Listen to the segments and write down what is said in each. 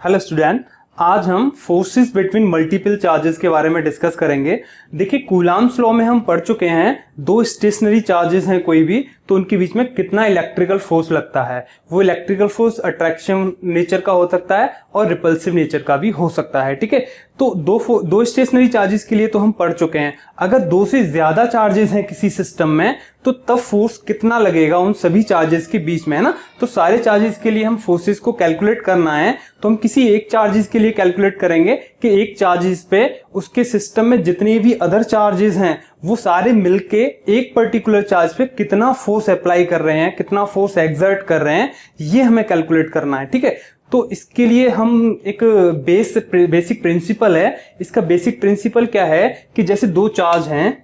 Hello student, आज हम forces between multiple charges के बारे में डिस्कस करेंगे। देखिए, कूलाम्स लॉ में हम पढ़ चुके हैं, दो स्टेशनरी चार्जेस हैं कोई भी, तो उनके बीच में कितना इलेक्ट्रिकल फोर्स लगता है। वो इलेक्ट्रिकल फोर्स अट्रैक्शन नेचर का हो सकता है और रिपल्सिव नेचर का भी हो सकता है। ठीक है, तो दो स्टेशनरी चार्जेस के लिए तो हम पढ़ चुके हैं। अगर दो से ज्यादा चार्जेस हैं किसी सिस्टम में तो तब फोर्स कितना लगेगा उन सभी चार्जेस के बीच में, है ना। तो सारे चार्जेस के लिए हम फोर्सेस को कैलकुलेट करना है तो हम किसी एक चार्जेस के लिए कैलकुलेट करेंगे कि एक चार्जेस पे उसके सिस्टम में जितने भी अदर चार्जेस हैं वो सारे मिलके एक पर्टिकुलर चार्ज पे कितना फोर्स अप्लाई कर रहे हैं, कितना फोर्स एक्सर्ट कर रहे हैं, ये हमें कैलकुलेट करना है। ठीक है, तो इसके लिए हम एक बेसिक प्रिंसिपल है। इसका बेसिक प्रिंसिपल क्या है कि जैसे दो चार्ज हैं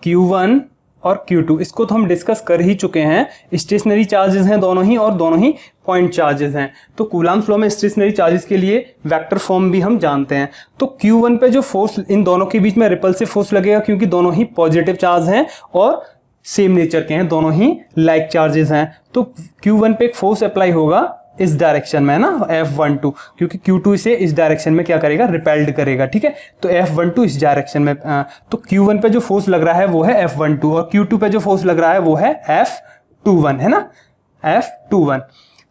Q1 और Q2, इसको तो हम डिस्कस कर ही चुके हैं। स्टेशनरी चार्जेस हैं दोनों ही और दोनों ही पॉइंट चार्जेस हैं। तो कूलाम्स लॉ में स्टेशनरी चार्जेस के लिए वेक्टर फॉर्म भी हम जानते हैं। तो Q1 पे जो फोर्स इन दोनों के बीच में रिपल्सिव फोर्स लगेगा, क्योंकि दोनों ही पॉजिटिव चार्ज हैं और सेम नेचर के हैं, दोनों ही लाइक चार्जेस हैं। तो Q1 पे एक फोर्स अप्लाई होगा इस डायरेक्शन में, ना, F12, क्योंकि Q2 इसे इस डायरेक्शन में क्या करेगा, रिपेल्ड करेगा। ठीक है, तो F12 इस डायरेक्शन में, तो Q1 पे जो फोर्स लग रहा है वो है F12 और Q2 पे जो फोर्स लग रहा है वो है F21, है ना, F21।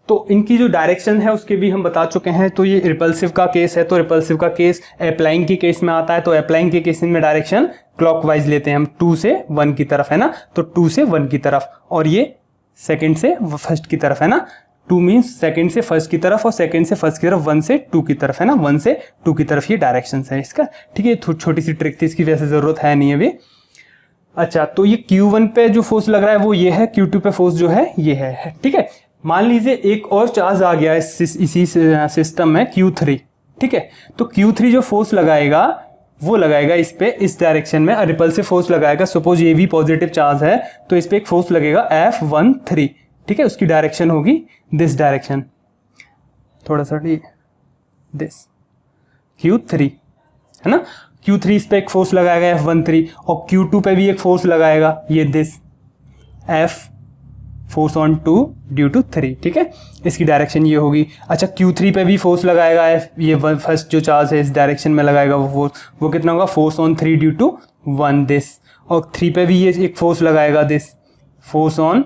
तो इनकी जो डायरेक्शन है उसके भी हम बता चुके हैं। तो ये रिपल्सिव का केस है, तो रिपल्सिव का केस अप्लाइंग के केस में आता है। तो अप्लाइंग के केस में डायरेक्शन क्लॉकवाइज लेते हैं हम, 2 से 1 की तरफ, है ना। तो 2 से 1 की तरफ और ये सेकंड से फर्स्ट की तरफ, है ना। 2 मीन्स सेकंड से फर्स्ट की तरफ और सेकंड से फर्स्ट की तरफ, 1 से 2 की तरफ, है ना। 1 से 2 की तरफ ये डायरेक्शन है इसका। ठीक है, छोटी सी ट्रिक थी, इसकी वैसे जरूरत है नहीं अभी। अच्छा, तो ये Q1 पे जो फोर्स लग रहा है वो ये है, Q2 पे फोर्स जो है ये है। ठीक है, मान लीजिए एक और चार्ज आ गया इसी सिस्टम में, Q3। ठीक है, तो Q3 जो फोर्स लगाएगा वो लगाएगा इस पे, इस डायरेक्शन में रिपल्सिव फोर्स लगाएगा। सपोज ये भी पॉजिटिव चार्ज है तो इस पे एक फोर्स लगेगा F13। ठीक है, उसकी डायरेक्शन होगी दिस डायरेक्शन, थोड़ा सा दिस Q3, है ना। Q3 इस पे एक फोर्स लगाएगा F13 और Q2 पे भी एक फोर्स लगाएगा, ये this F force on 2 due to 3। ठीक है, इसकी डायरेक्शन ये होगी। अच्छा, Q3 पे भी फोर्स लगाएगा ये फर्स्ट जो चार्ज है इस डायरेक्शन में लगाएगा वो फोर्स, वो कितना होगा, force on 3 due to 1 this. और 3 पे भी ये एक फोर्स लगाएगा this, force on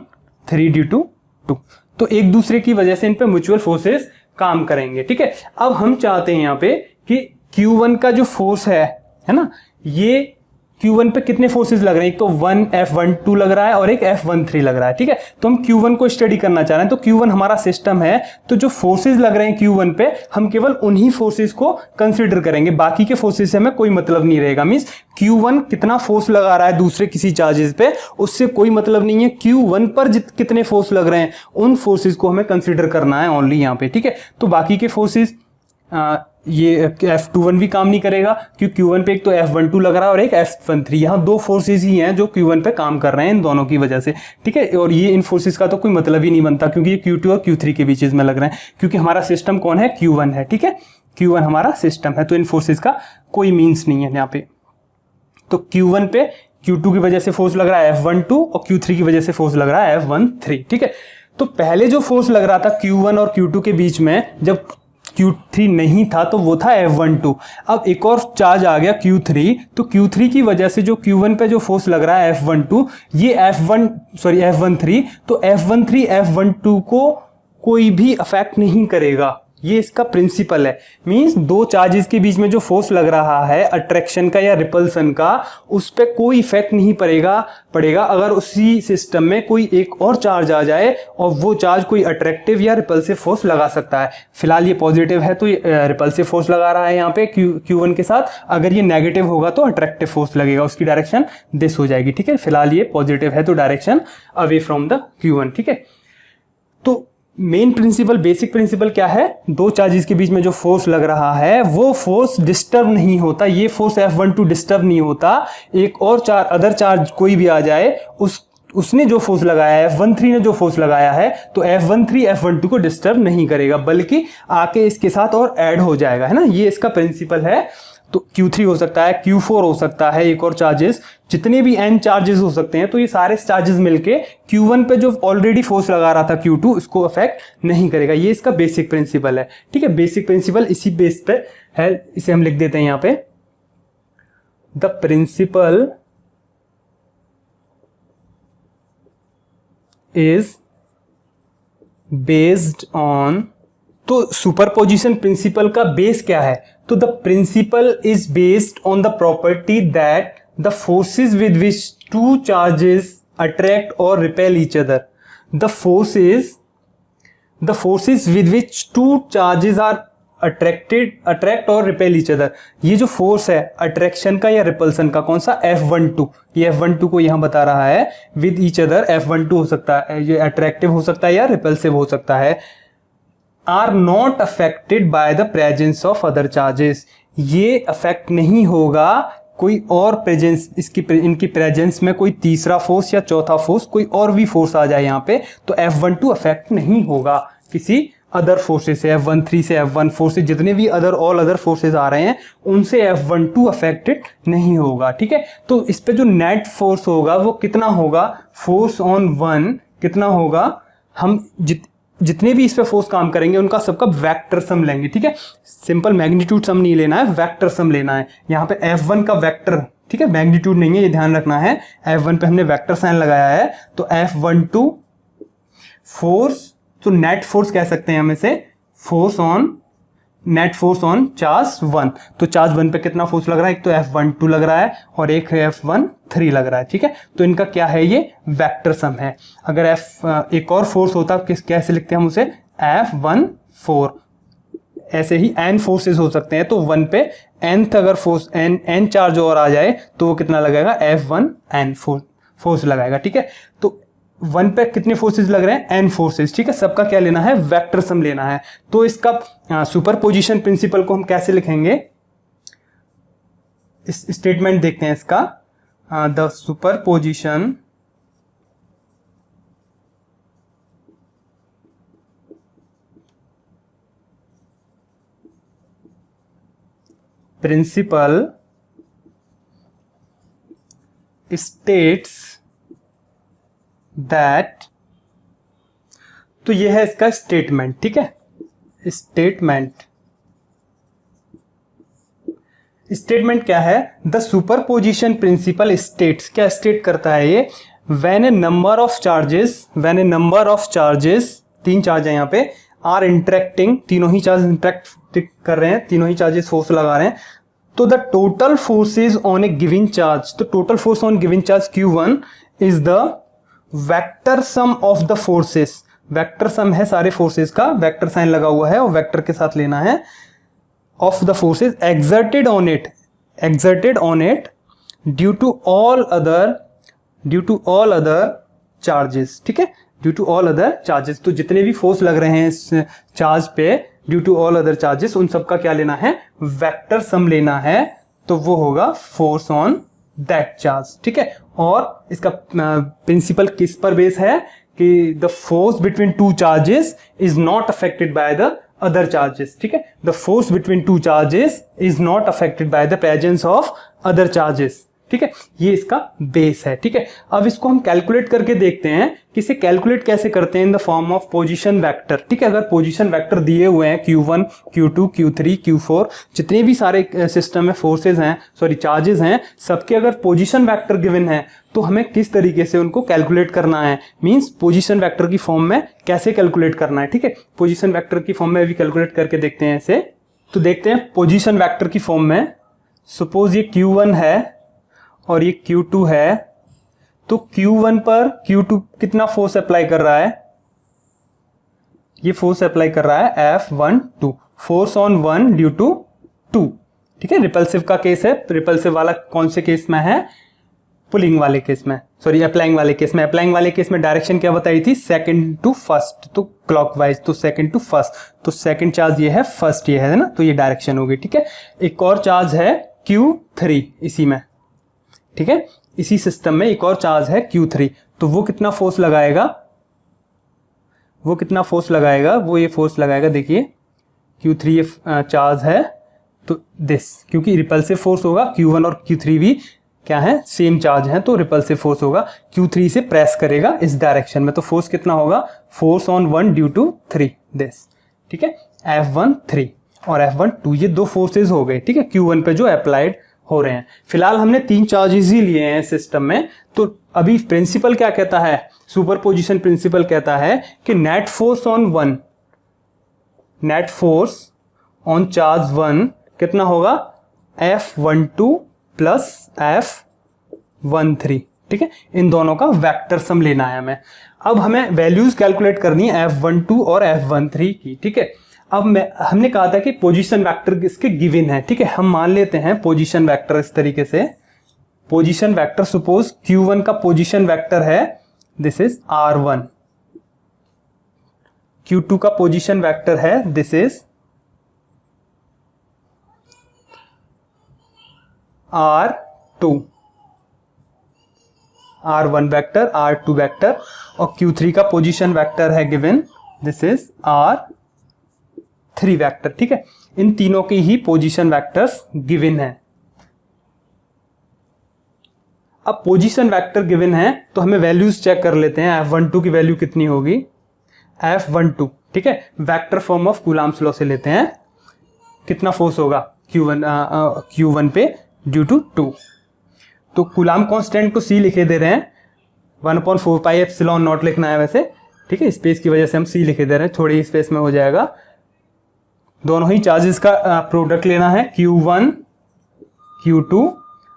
3 due to 2। तो एक दूसरे की वजह से इन पे म्यूचुअल फोर्सेस काम करेंगे। ठीक है, अब हम चाहते हैं यहाँ पे कि Q1 का जो फोर्स है ना, ये Q1 पे कितने फोर्सेस लग रहे हैं, एक तो 1 F12 लग रहा है और एक F13 लग रहा है। ठीक है, तो हम Q1 को स्टडी करना चाह रहे हैं। तो Q1 हमारा सिस्टम है, तो जो फोर्सेस लग रहे हैं Q1 पे हम केवल उन्हीं फोर्सेस को कंसीडर करेंगे, बाकी के फोर्सेस से हमें कोई मतलब नहीं रहेगा। मींस Q1 कितना फोर्स लगा रहा है दूसरे किसी चार्जेस पे उससे कोई मतलब नहीं है। Q1 पर कितने फोर्स लग रहे हैं उन फोर्सेस को हमें कंसीडर करना है ओनली यहाँ पे। ठीक है, तो बाकी के फोर्सेस ये F21 भी काम नहीं करेगा, क्योंकि Q1 पे एक तो F12 लग रहा है और एक F13। यहाँ दो फोर्सेस ही हैं जो Q1 पे काम कर रहे हैं इन दोनों की वजह से। ठीक है, और ये इन फोर्सेस का तो कोई मतलब ही नहीं बनता, क्योंकि ये Q2 और Q3 के बीच में लग रहे हैं, क्योंकि हमारा सिस्टम कौन है, Q1 है। ठीक है, Q1 हमारा सिस्टम है, तो इन फोर्सेस का कोई मीन्स नहीं है यहाँ पे। तो Q1 पे Q2 की वजह से फोर्स लग रहा है F12 और Q3 की वजह से फोर्स लग रहा है F13। ठीक है, तो पहले जो फोर्स लग रहा था Q1 और Q2 के बीच में जब Q3 नहीं था तो वो था F12। अब एक और चार्ज आ गया Q3, तो Q3 की वजह से जो Q1 पे जो फोर्स लग रहा है F12, ये F13, तो F13 F12 को कोई भी अफेक्ट नहीं करेगा। ये इसका प्रिंसिपल है। मींस दो चार्जेस के बीच में जो फोर्स लग रहा है अट्रैक्शन का या रिपल्सन का, उस पर कोई इफेक्ट नहीं पड़ेगा अगर उसी सिस्टम में कोई एक और चार्ज आ जाए और वो चार्ज कोई अट्रैक्टिव या रिपल्सिव फोर्स लगा सकता है। फिलहाल ये पॉजिटिव है तो ये रिपल्सिव फोर्स लगा रहा है यहाँ पे Q1 के साथ। अगर ये नेगेटिव होगा तो अट्रैक्टिव फोर्स लगेगा, उसकी डायरेक्शन दिस हो जाएगी। ठीक है, फिलहाल ये पॉजिटिव है तो direction away from the Q1। ठीक है, तो मेन प्रिंसिपल, बेसिक प्रिंसिपल क्या है, दो चार्जेस के बीच में जो फोर्स लग रहा है वो फोर्स डिस्टर्ब नहीं होता। ये फोर्स F12 डिस्टर्ब नहीं होता। एक और अदर चार्ज कोई भी आ जाए उसने जो फोर्स लगाया है, F13 ने जो फोर्स लगाया है, तो F13 F12 को डिस्टर्ब नहीं करेगा, बल्कि आके इसके साथ और ऐड हो जाएगा, है ना। ये इसका प्रिंसिपल है। तो Q3 हो सकता है, Q4 हो सकता है, एक और चार्जेस, जितने भी n चार्जेस हो सकते हैं। तो ये सारे चार्जेस मिलके Q1 पे जो ऑलरेडी फोर्स लगा रहा था Q2 उसको अफेक्ट नहीं करेगा। ये इसका बेसिक प्रिंसिपल है, ठीक है। बेसिक प्रिंसिपल इसी बेस पे है, इसे हम लिख देते हैं यहाँ पे, the principle is based on. तो सुपरपोजिशन प्रिंसिपल का बेस क्या है? तो the principle is based on the property that the forces with which two charges attract और repel each other, the forces with which two charges are attract और repel each other. ये जो force है attraction का या repulsion का, कौन सा? F12। ये F12 को यहां बता रहा है विद ईच अदर। F12 हो सकता है, ये अट्रैक्टिव हो सकता है या रिपल्सिव हो सकता है। Are not affected by the presence of other charges. ये अफेक्ट नहीं होगा कोई और प्रेजेंस, इनकी प्रेजेंस में कोई तीसरा फोर्स या चौथा फोर्स, कोई और भी फोर्स आ जाए यहाँ पे, तो F12 अफेक्ट नहीं होगा किसी अदर फोर्सेस से, F13 से, F14 से, जितने भी ऑल अदर फोर्सेस आ रहे हैं उनसे F12 अफेक्टेड नहीं होगा, ठीक है। तो इस पे जो नेट फोर्स होगा वो कितना होगा? फोर्स ऑन वन कितना होगा? हम जितने भी इस पे फोर्स काम करेंगे उनका सबका वेक्टर सम लेंगे, ठीक है। सिंपल मैग्नीट्यूड सम नहीं लेना है, वेक्टर सम लेना है। यहाँ पे F1 का वेक्टर, ठीक है, मैग्नीट्यूड नहीं है, ये ध्यान रखना है। F1 पे हमने वेक्टर साइन लगाया है, तो F12 फोर्स, तो नेट फोर्स कह सकते हैं हम इसे, नेट फोर्स ऑन चार्ज 1। तो चार्ज 1 पे कितना फोर्स लग रहा है? एक तो F12 लग रहा है और एक F13 लग रहा है, ठीक है। तो इनका क्या है? ये वेक्टर सम है। अगर एक और फोर्स होता कैसे लिखते हैं हम उसे? F14। ऐसे ही n फोर्सेस हो सकते हैं, तो 1 पे nth अगर फोर्स n चार्ज और आ जाए तो वो कितना लगाएगा? F1n फोर्स लगाएगा, ठीक है। तो 1 पे कितने फोर्सेस लग रहे हैं? n फोर्सेस, ठीक है। सबका क्या लेना है? वेक्टर सम लेना है। तो इसका सुपरपोजिशन प्रिंसिपल को हम कैसे लिखेंगे? इस स्टेटमेंट देखते हैं इसका। The superposition principle states that, तो यह है इसका स्टेटमेंट, ठीक है। स्टेटमेंट क्या है? द सुपरपोजिशन प्रिंसिपल स्टेट्स, क्या स्टेट करता है ये? When A number of charges, 3 charge है यहाँ पे, आर इंटरेक्टिंग, तीनों ही चार्ज इंटरेक्ट कर रहे हैं, तीनों ही चार्जेस फोर्स लगा रहे हैं, तो the total forces on a given charge, तो total force on given charge Q1 is the vector sum of the forces. Vector sum है सारे फोर्सेस का, वेक्टर साइन लगा हुआ है और वेक्टर के साथ लेना है, of the forces exerted on it due to all other charges, ठीक है। Due to all other charges, तो जितने भी फोर्स लग रहे हैं इस चार्ज पे due to all other charges, उन सबका क्या लेना है? वेक्टर सम लेना है। तो वो होगा फोर्स ऑन दैट चार्ज, ठीक है। और इसका प्रिंसिपल किस पर बेस है? कि the force between two charges is not affected by the other charges, ठीक है। The force between two charges is not affected by the presence of other charges, ठीक है। ये इसका बेस है, ठीक है। अब इसको हम कैलकुलेट करके देखते हैं कि इसे कैलकुलेट कैसे करते हैं in the form of position vector, ठीक है। अगर पोजीशन वेक्टर दिए हुए हैं Q1, Q2, Q3, Q4, जितने भी सारे सिस्टम में फोर्सेज हैं, चार्जेस हैं, सबके अगर पोजीशन वेक्टर गिवन है तो हमें किस तरीके से उनको कैलकुलेट करना है, मींस पोजीशन वेक्टर की फॉर्म में कैसे कैलकुलेट करना है, ठीक है। पोजीशन वेक्टर की फॉर्म में भी कैलकुलेट करके देखते हैं इसे। तो देखते हैं पोजीशन वेक्टर की फॉर्म में, सपोज ये Q1 है और ये Q2 है, तो Q1 पर Q2 कितना फोर्स अप्लाई कर रहा है? ये फोर्स अप्लाई कर रहा है F12, force on 1 due to 2, ठीक है। रिपल्सिव का केस है, रिपल्सिव वाला कौन से केस में है? पुलिंग वाले केस में, अप्लाइंग वाले केस में। अप्लाइंग वाले केस में डायरेक्शन क्या बताई थी? सेकंड टू फर्स्ट, तो क्लॉकवाइज, तो सेकंड टू फर्स्ट, तो सेकंड चार्ज ये है, फर्स्ट ये है ना, तो ये डायरेक्शन होगी, ठीक है। एक और चार्ज है Q3 इसी में, ठीक है, इसी सिस्टम में एक और चार्ज है Q3, तो वो कितना फोर्स लगाएगा? वो ये फोर्स लगाएगा, देखिए Q3 ये चार्ज है, तो दिस, क्योंकि रिपल्सिव फोर्स होगा, Q1 और Q3 भी क्या है, सेम चार्ज है, तो रिपल्सिव फोर्स होगा, Q3 से प्रेस करेगा इस डायरेक्शन में, तो फोर्स कितना होगा, force on 1 due to 3 this, ठीक है, F1 3 और F1 2, ये दो फोर्सेज हो गए, ठीक है, Q1 पे जो अप्लाइड हो रहे हैं। फिलहाल हमने 3 चार्जेस ही लिए हैं सिस्टम में, तो अभी प्रिंसिपल क्या कहता है, सुपरपोजिशन प्रिंसिपल कहता है कि net force on 1, net force on charge 1 कितना होगा, F12 प्लस F13, ठीक है, इन दोनों का वेक्टर सम लेना है हमें। अब हमें वैल्यूज कैलकुलेट करनी है F12 और F13 की, ठीक है। अब हमने कहा था कि पोजीशन वेक्टर इसके गिवन है, ठीक है, हम मान लेते हैं पोजीशन वेक्टर इस तरीके से, पोजीशन वेक्टर सपोज Q1 का पोजीशन वेक्टर है, दिस इज R1, Q2 का पोजीशन वेक्टर है, this is R2, R1 vector, R2 vector, और Q3 का पोजीशन वेक्टर है given, this is R3 vector, ठीक है। इन तीनों की ही पोजीशन वेक्टर्स गिवन है। अब पोजीशन वेक्टर गिवन है तो हमें वैल्यूज चेक कर लेते हैं, F12 की वैल्यू कितनी होगी, F12, ठीक है, vector form of Coulomb's law से लेते हैं, कितना फोर्स होगा Q1 पे ड्यू टू 2, तो कूलम्ब कांस्टेंट को C लिखे दे रहे हैं, 1/4 पाई एप्सिलॉन नॉट लिखना है वैसे, ठीक है, स्पेस की वजह से हम C लिखे दे रहे हैं, थोड़ी स्पेस में हो जाएगा। दोनों ही चार्जेस का प्रोडक्ट लेना है, Q1 Q2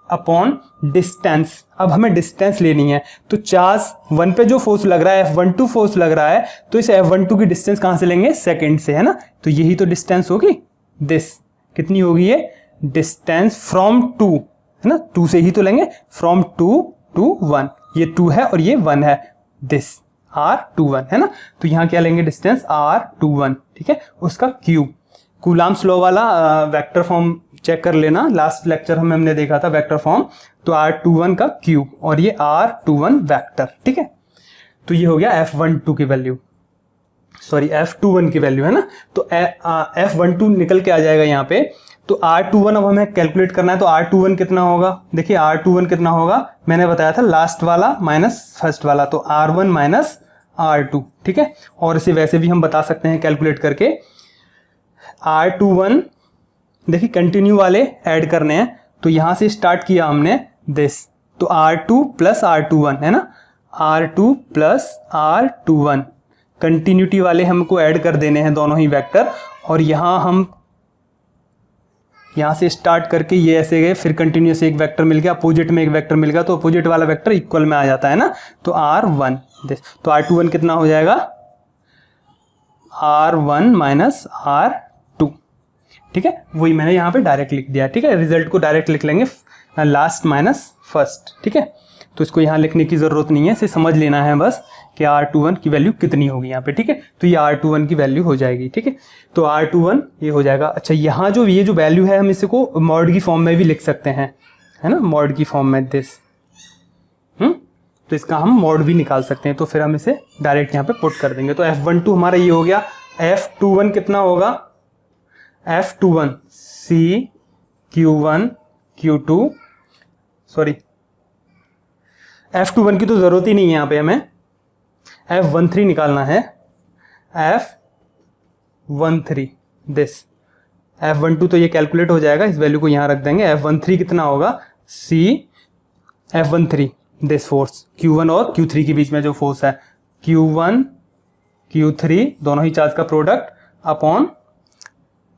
अपॉन डिस्टेंस। अब हमें डिस्टेंस लेनी है, तो चार्ज 1 पे जो फोर्स लग रहा है, F12 फोर्स लग रहा है, तो इस F12 की डिस्टेंस कहां से लेंगे, सेकंड से, है ना, तो यही तो डिस्टेंस होगी, दिस कितनी होगी, ये डिस्टेंस फ्रॉम 2, है ना, 2 से ही तो लेंगे, फ्रॉम 2 टू 1, ये 2 है और ये 1 है, दिस R21, है ना, तो यहां क्या लेंगे, डिस्टेंस R21, ठीक है, उसका Q। कूलम्ब्स लॉ वाला वेक्टर फॉर्म चेक कर लेना, लास्ट लेक्चर में हमने देखा था वेक्टर फॉर्म, तो R21 का Q और ये R21 वेक्टर, ठीक है, तो ये हो गया F12 की वैल्यू, सॉरी F21 की वैल्यू, है ना, तो F12 निकल के आ जाएगा यहाँ पे, तो R21 अब हमें कैलकुलेट करना है, तो R21 कितना होगा, देखिए R21 कितना होगा, मैंने बताया था लास्ट वाला माइनस फर्स्ट वाला, तो R1 माइनस R2, ठीक है, और इसे वैसे भी हम बता सकते हैं कैलकुलेट करके, R21 देखिए कंटिन्यू वाले ऐड करने हैं, तो यहां से स्टार्ट किया हमने दिस, तो R2 प्लस R21, है ना, R2 प्लस R21 कंटिन्यूटी वाले हमको ऐड कर देने हैं दोनों ही वेक्टर, और यहां से स्टार्ट करके ये ऐसे गए, फिर कंटिन्यूस एक वेक्टर मिल गया, अपोजिट में एक वेक्टर मिल गया, तो अपोजिट वाला वेक्टर इक्वल में आ जाता है ना, तो R1 दिस, तो R21 कितना हो जाएगा, R1 माइनस R2, ठीक है, वही मैंने यहाँ पे डायरेक्ट लिख दिया, ठीक है, रिजल्ट को डायरेक्ट लिख लेंगे, लास्ट माइनस फर्स्ट, ठीक है, तो इसको यहाँ लिखने की जरूरत नहीं है, इसे समझ लेना है बस कि R21 की वैल्यू कितनी होगी यहाँ पे, ठीक है, तो ये R21 की वैल्यू हो जाएगी, ठीक है, तो R21 ये हो जाएगा। अच्छा, यहाँ जो ये जो वैल्यू है हम इसको मॉड की फॉर्म में भी लिख सकते हैं, है ना, मॉड की फॉर्म में दिस, तो इसका हम मॉड भी निकाल सकते हैं, तो फिर हम इसे डायरेक्ट यहाँ पे पुट कर देंगे, तो F12 हमारा ये हो गया, F21 कितना होगा, F21 C Q1 Q2, sorry F21 की तो जरूरत ही नहीं है यहाँ पे, हमें F13 निकालना है, F13 दिस, F12 तो ये कैलकुलेट हो जाएगा, इस वैल्यू को यहाँ रख देंगे, F13 कितना होगा, C F13 this force Q1 और Q3 के बीच में जो फोर्स है, Q1 Q3 दोनों ही चार्ज का प्रोडक्ट अपॉन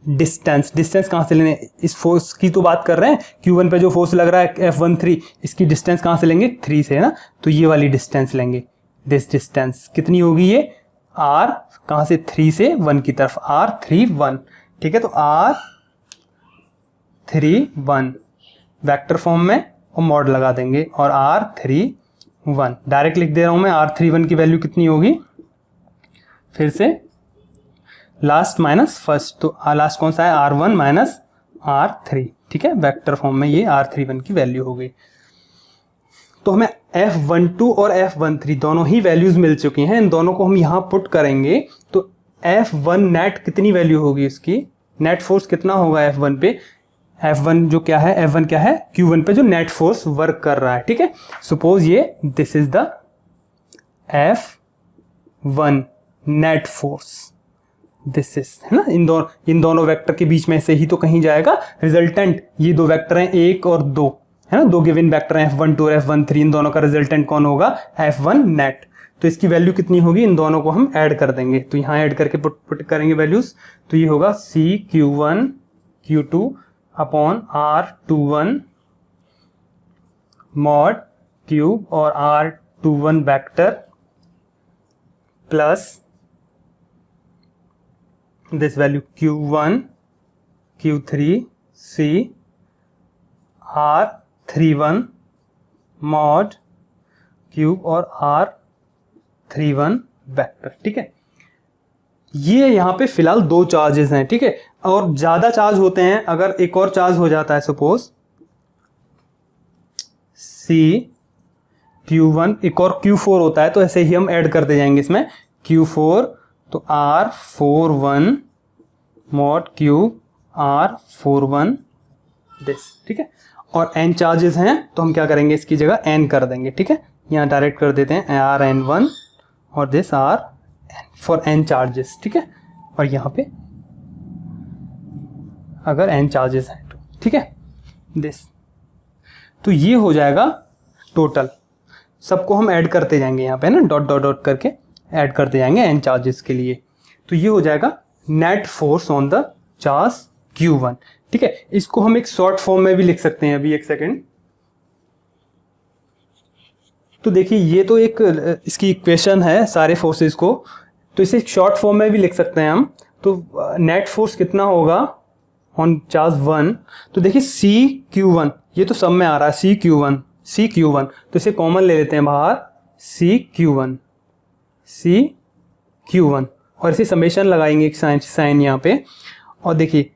डिस्टेंस, डिस्टेंस कहाँ से लेने, इस फोर्स की तो बात कर रहे हैं, Q1 पे जो फोर्स लग रहा है F13, इसकी डिस्टेंस कहाँ से लेंगे, 3 से, है ना, तो ये वाली डिस्टेंस लेंगे, दिस डिस्टेंस कितनी होगी, ये R कहाँ से, 3 से 1 की तरफ, R31, ठीक है, तो R31 वेक्टर फॉर्म में और मॉड लगा देंगे, और R31 डायरेक्ट लिख दे रहा हूं मैं, R31 की वैल्यू कितनी होगी, फिर से लास्ट माइनस फर्स्ट, तो लास्ट कौन सा है, R1 माइनस R3, ठीक है, वेक्टर फॉर्म में ये R31 की वैल्यू हो गई। तो हमें F12 और F13 दोनों ही वैल्यूज मिल चुकी हैं, इन दोनों को हम यहाँ पुट करेंगे, तो F1 नेट कितनी वैल्यू होगी इसकी, नेट फोर्स कितना होगा F1 पे, F1 जो क्या है, F1 क्या है, Q1 पे जो नेट फोर्स वर्क कर रहा है, ठीक है। सपोज ये this is the F1 net force, this is, है ना, इन दोनों वेक्टर के बीच में से ही तो कहीं जाएगा रिजल्टेंट। ये दो वेक्टर हैं 1 और 2, है ना, दो गिवन वेक्टर हैं F12 और F13, इन दोनों का रिजल्टेंट कौन होगा, F1 नेट। तो इसकी वैल्यू कितनी होगी, इन दोनों को हम ऐड कर देंगे, तो यहाँ ऐड करके पुट करेंगे वैल्यूज, तो ये होगा CQ1 Q2 upon R21 mod cube और R21 vector plus this value Q1 Q3 C R31 mod cube और R31 वेक्टर, ठीक है। ये यहाँ पे फिलहाल दो चार्जेस हैं, ठीक है, और ज्यादा चार्ज होते हैं, अगर एक और चार्ज हो जाता है सपोज C Q1 एक और Q4 होता है, तो ऐसे ही हम ऐड करते जाएंगे इसमें Q4, तो R41 mod cube R41 this, ठीक है। और n चार्जेस हैं तो हम क्या करेंगे, इसकी जगह n कर देंगे, ठीक है, यहाँ डायरेक्ट कर देते हैं Rn1 और this R for n charges, ठीक है। और यहाँ पे अगर n चार्जेस हैं तो, ठीक है, दिस, तो ये हो जाएगा टोटल, सबको हम ऐड करते जाएंगे यहाँ पे, ना, डॉट डॉट डॉट करके ऐड करते जाएंगे n चार्जेस के लिए, तो ये हो जाएगा net force on the charge Q1, ठीक है। इसको हम एक शॉर्ट फॉर्म में भी लिख सकते हैं, अभी एक सेकेंड। तो देखिए ये तो एक इसकी इक्वेशन है सारे फोर्सेस को, तो इसे शॉर्ट फॉर्म में भी लिख सकते हैं हम। तो नेट फोर्स कितना होगा ऑन चार्ज 1, तो देखिए CQ1, ये तो सब में आ रहा है CQ1, तो इसे कॉमन ले लेते हैं बाहर, CQ1 और इसे समेशन लगाएंगे एक साइन यहाँ पे, और देखिए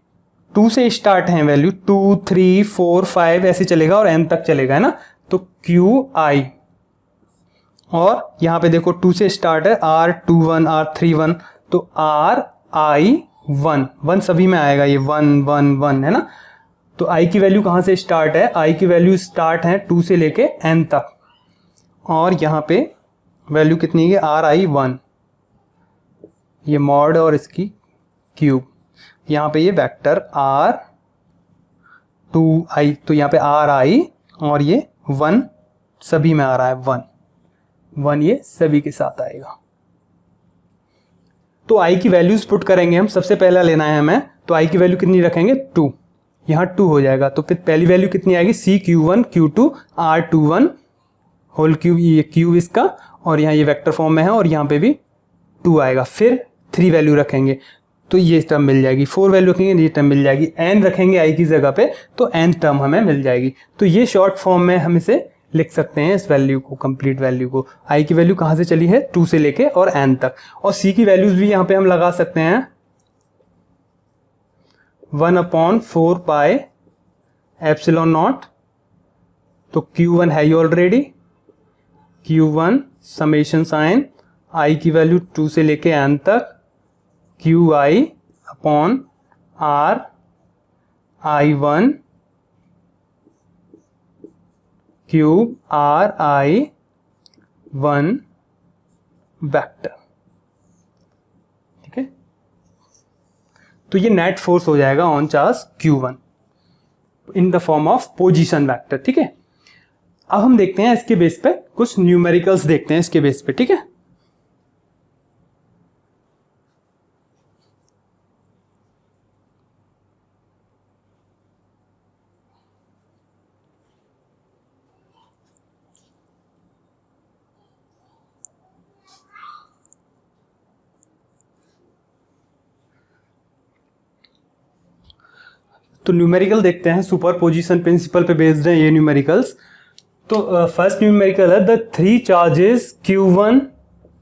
2 से स्टार्ट है वैल्यू, 2 3 4 5 ऐसे चलेगा और n तक चलेगा, है ना, तो QI, और यहाँ पे देखो 2 से स्टार्ट है R21 R31, तो RI1 सभी में आएगा, ये 1 1 1, है ना। तो I की वैल्यू कहाँ से स्टार्ट है, I की वैल्यू स्टार्ट है 2 से लेके n तक, और यहाँ पे वैल्यू कितनी है RI1, ये मॉड और इसकी क्यूब, यहाँ पे ये वेक्टर R2I, तो यहाँ पे RI और ये 1 सभी में आ रहा है, 1 ये सभी के साथ आएगा। तो I की वैल्यूज पुट करेंगे हम, सबसे पहला लेना है हमें, तो I की वैल्यू कितनी रखेंगे 2, यहाँ 2 हो जाएगा, तो फिर पहली वैल्यू कितनी आएगी CQ1 Q2 R21 whole cube, ये क्यूब इसका, और यहाँ ये वेक्टर फॉर्म में है और यहाँ पे भी 2 आएगा, फिर 3 वैल्यू रखेंगे तो ये टर्म मिल जाएगी, 4 वैल्यू रखेंगे ये टर्म मिल जाएगी, n रखेंगे I की जगह पे तो n टर्म हमें मिल जाएगी। तो ये शॉर्ट फॉर्म में हम इसे लिख सकते हैं, इस वैल्यू को, कंप्लीट वैल्यू को। I की वैल्यू कहाँ से चली है 2 से लेके और n तक, और C की वैल्यूज भी यहाँ पे हम लगा सकते हैं 1/4 पाई एप्सिलॉन नॉट, तो Q1 है ही already, Q1 summation sign I की वैल्यू 2 से लेके n तक QI upon RI1 cube RI1 vector, ठीक है। तो ये नेट फोर्स हो जाएगा on charge Q1 in the form of position vector, ठीक है। अब हम देखते हैं इसके बेस पे कुछ न्यूमेरिकल्स देखते हैं इसके बेस पे, ठीक है। तो न्यूमेरिकल देखते हैं, सुपरपोजिशन प्रिंसिपल पे बेस्ड है ये न्यूमेरिकल्स। तो फर्स्ट न्यूमेरिकल है the 3 charges Q1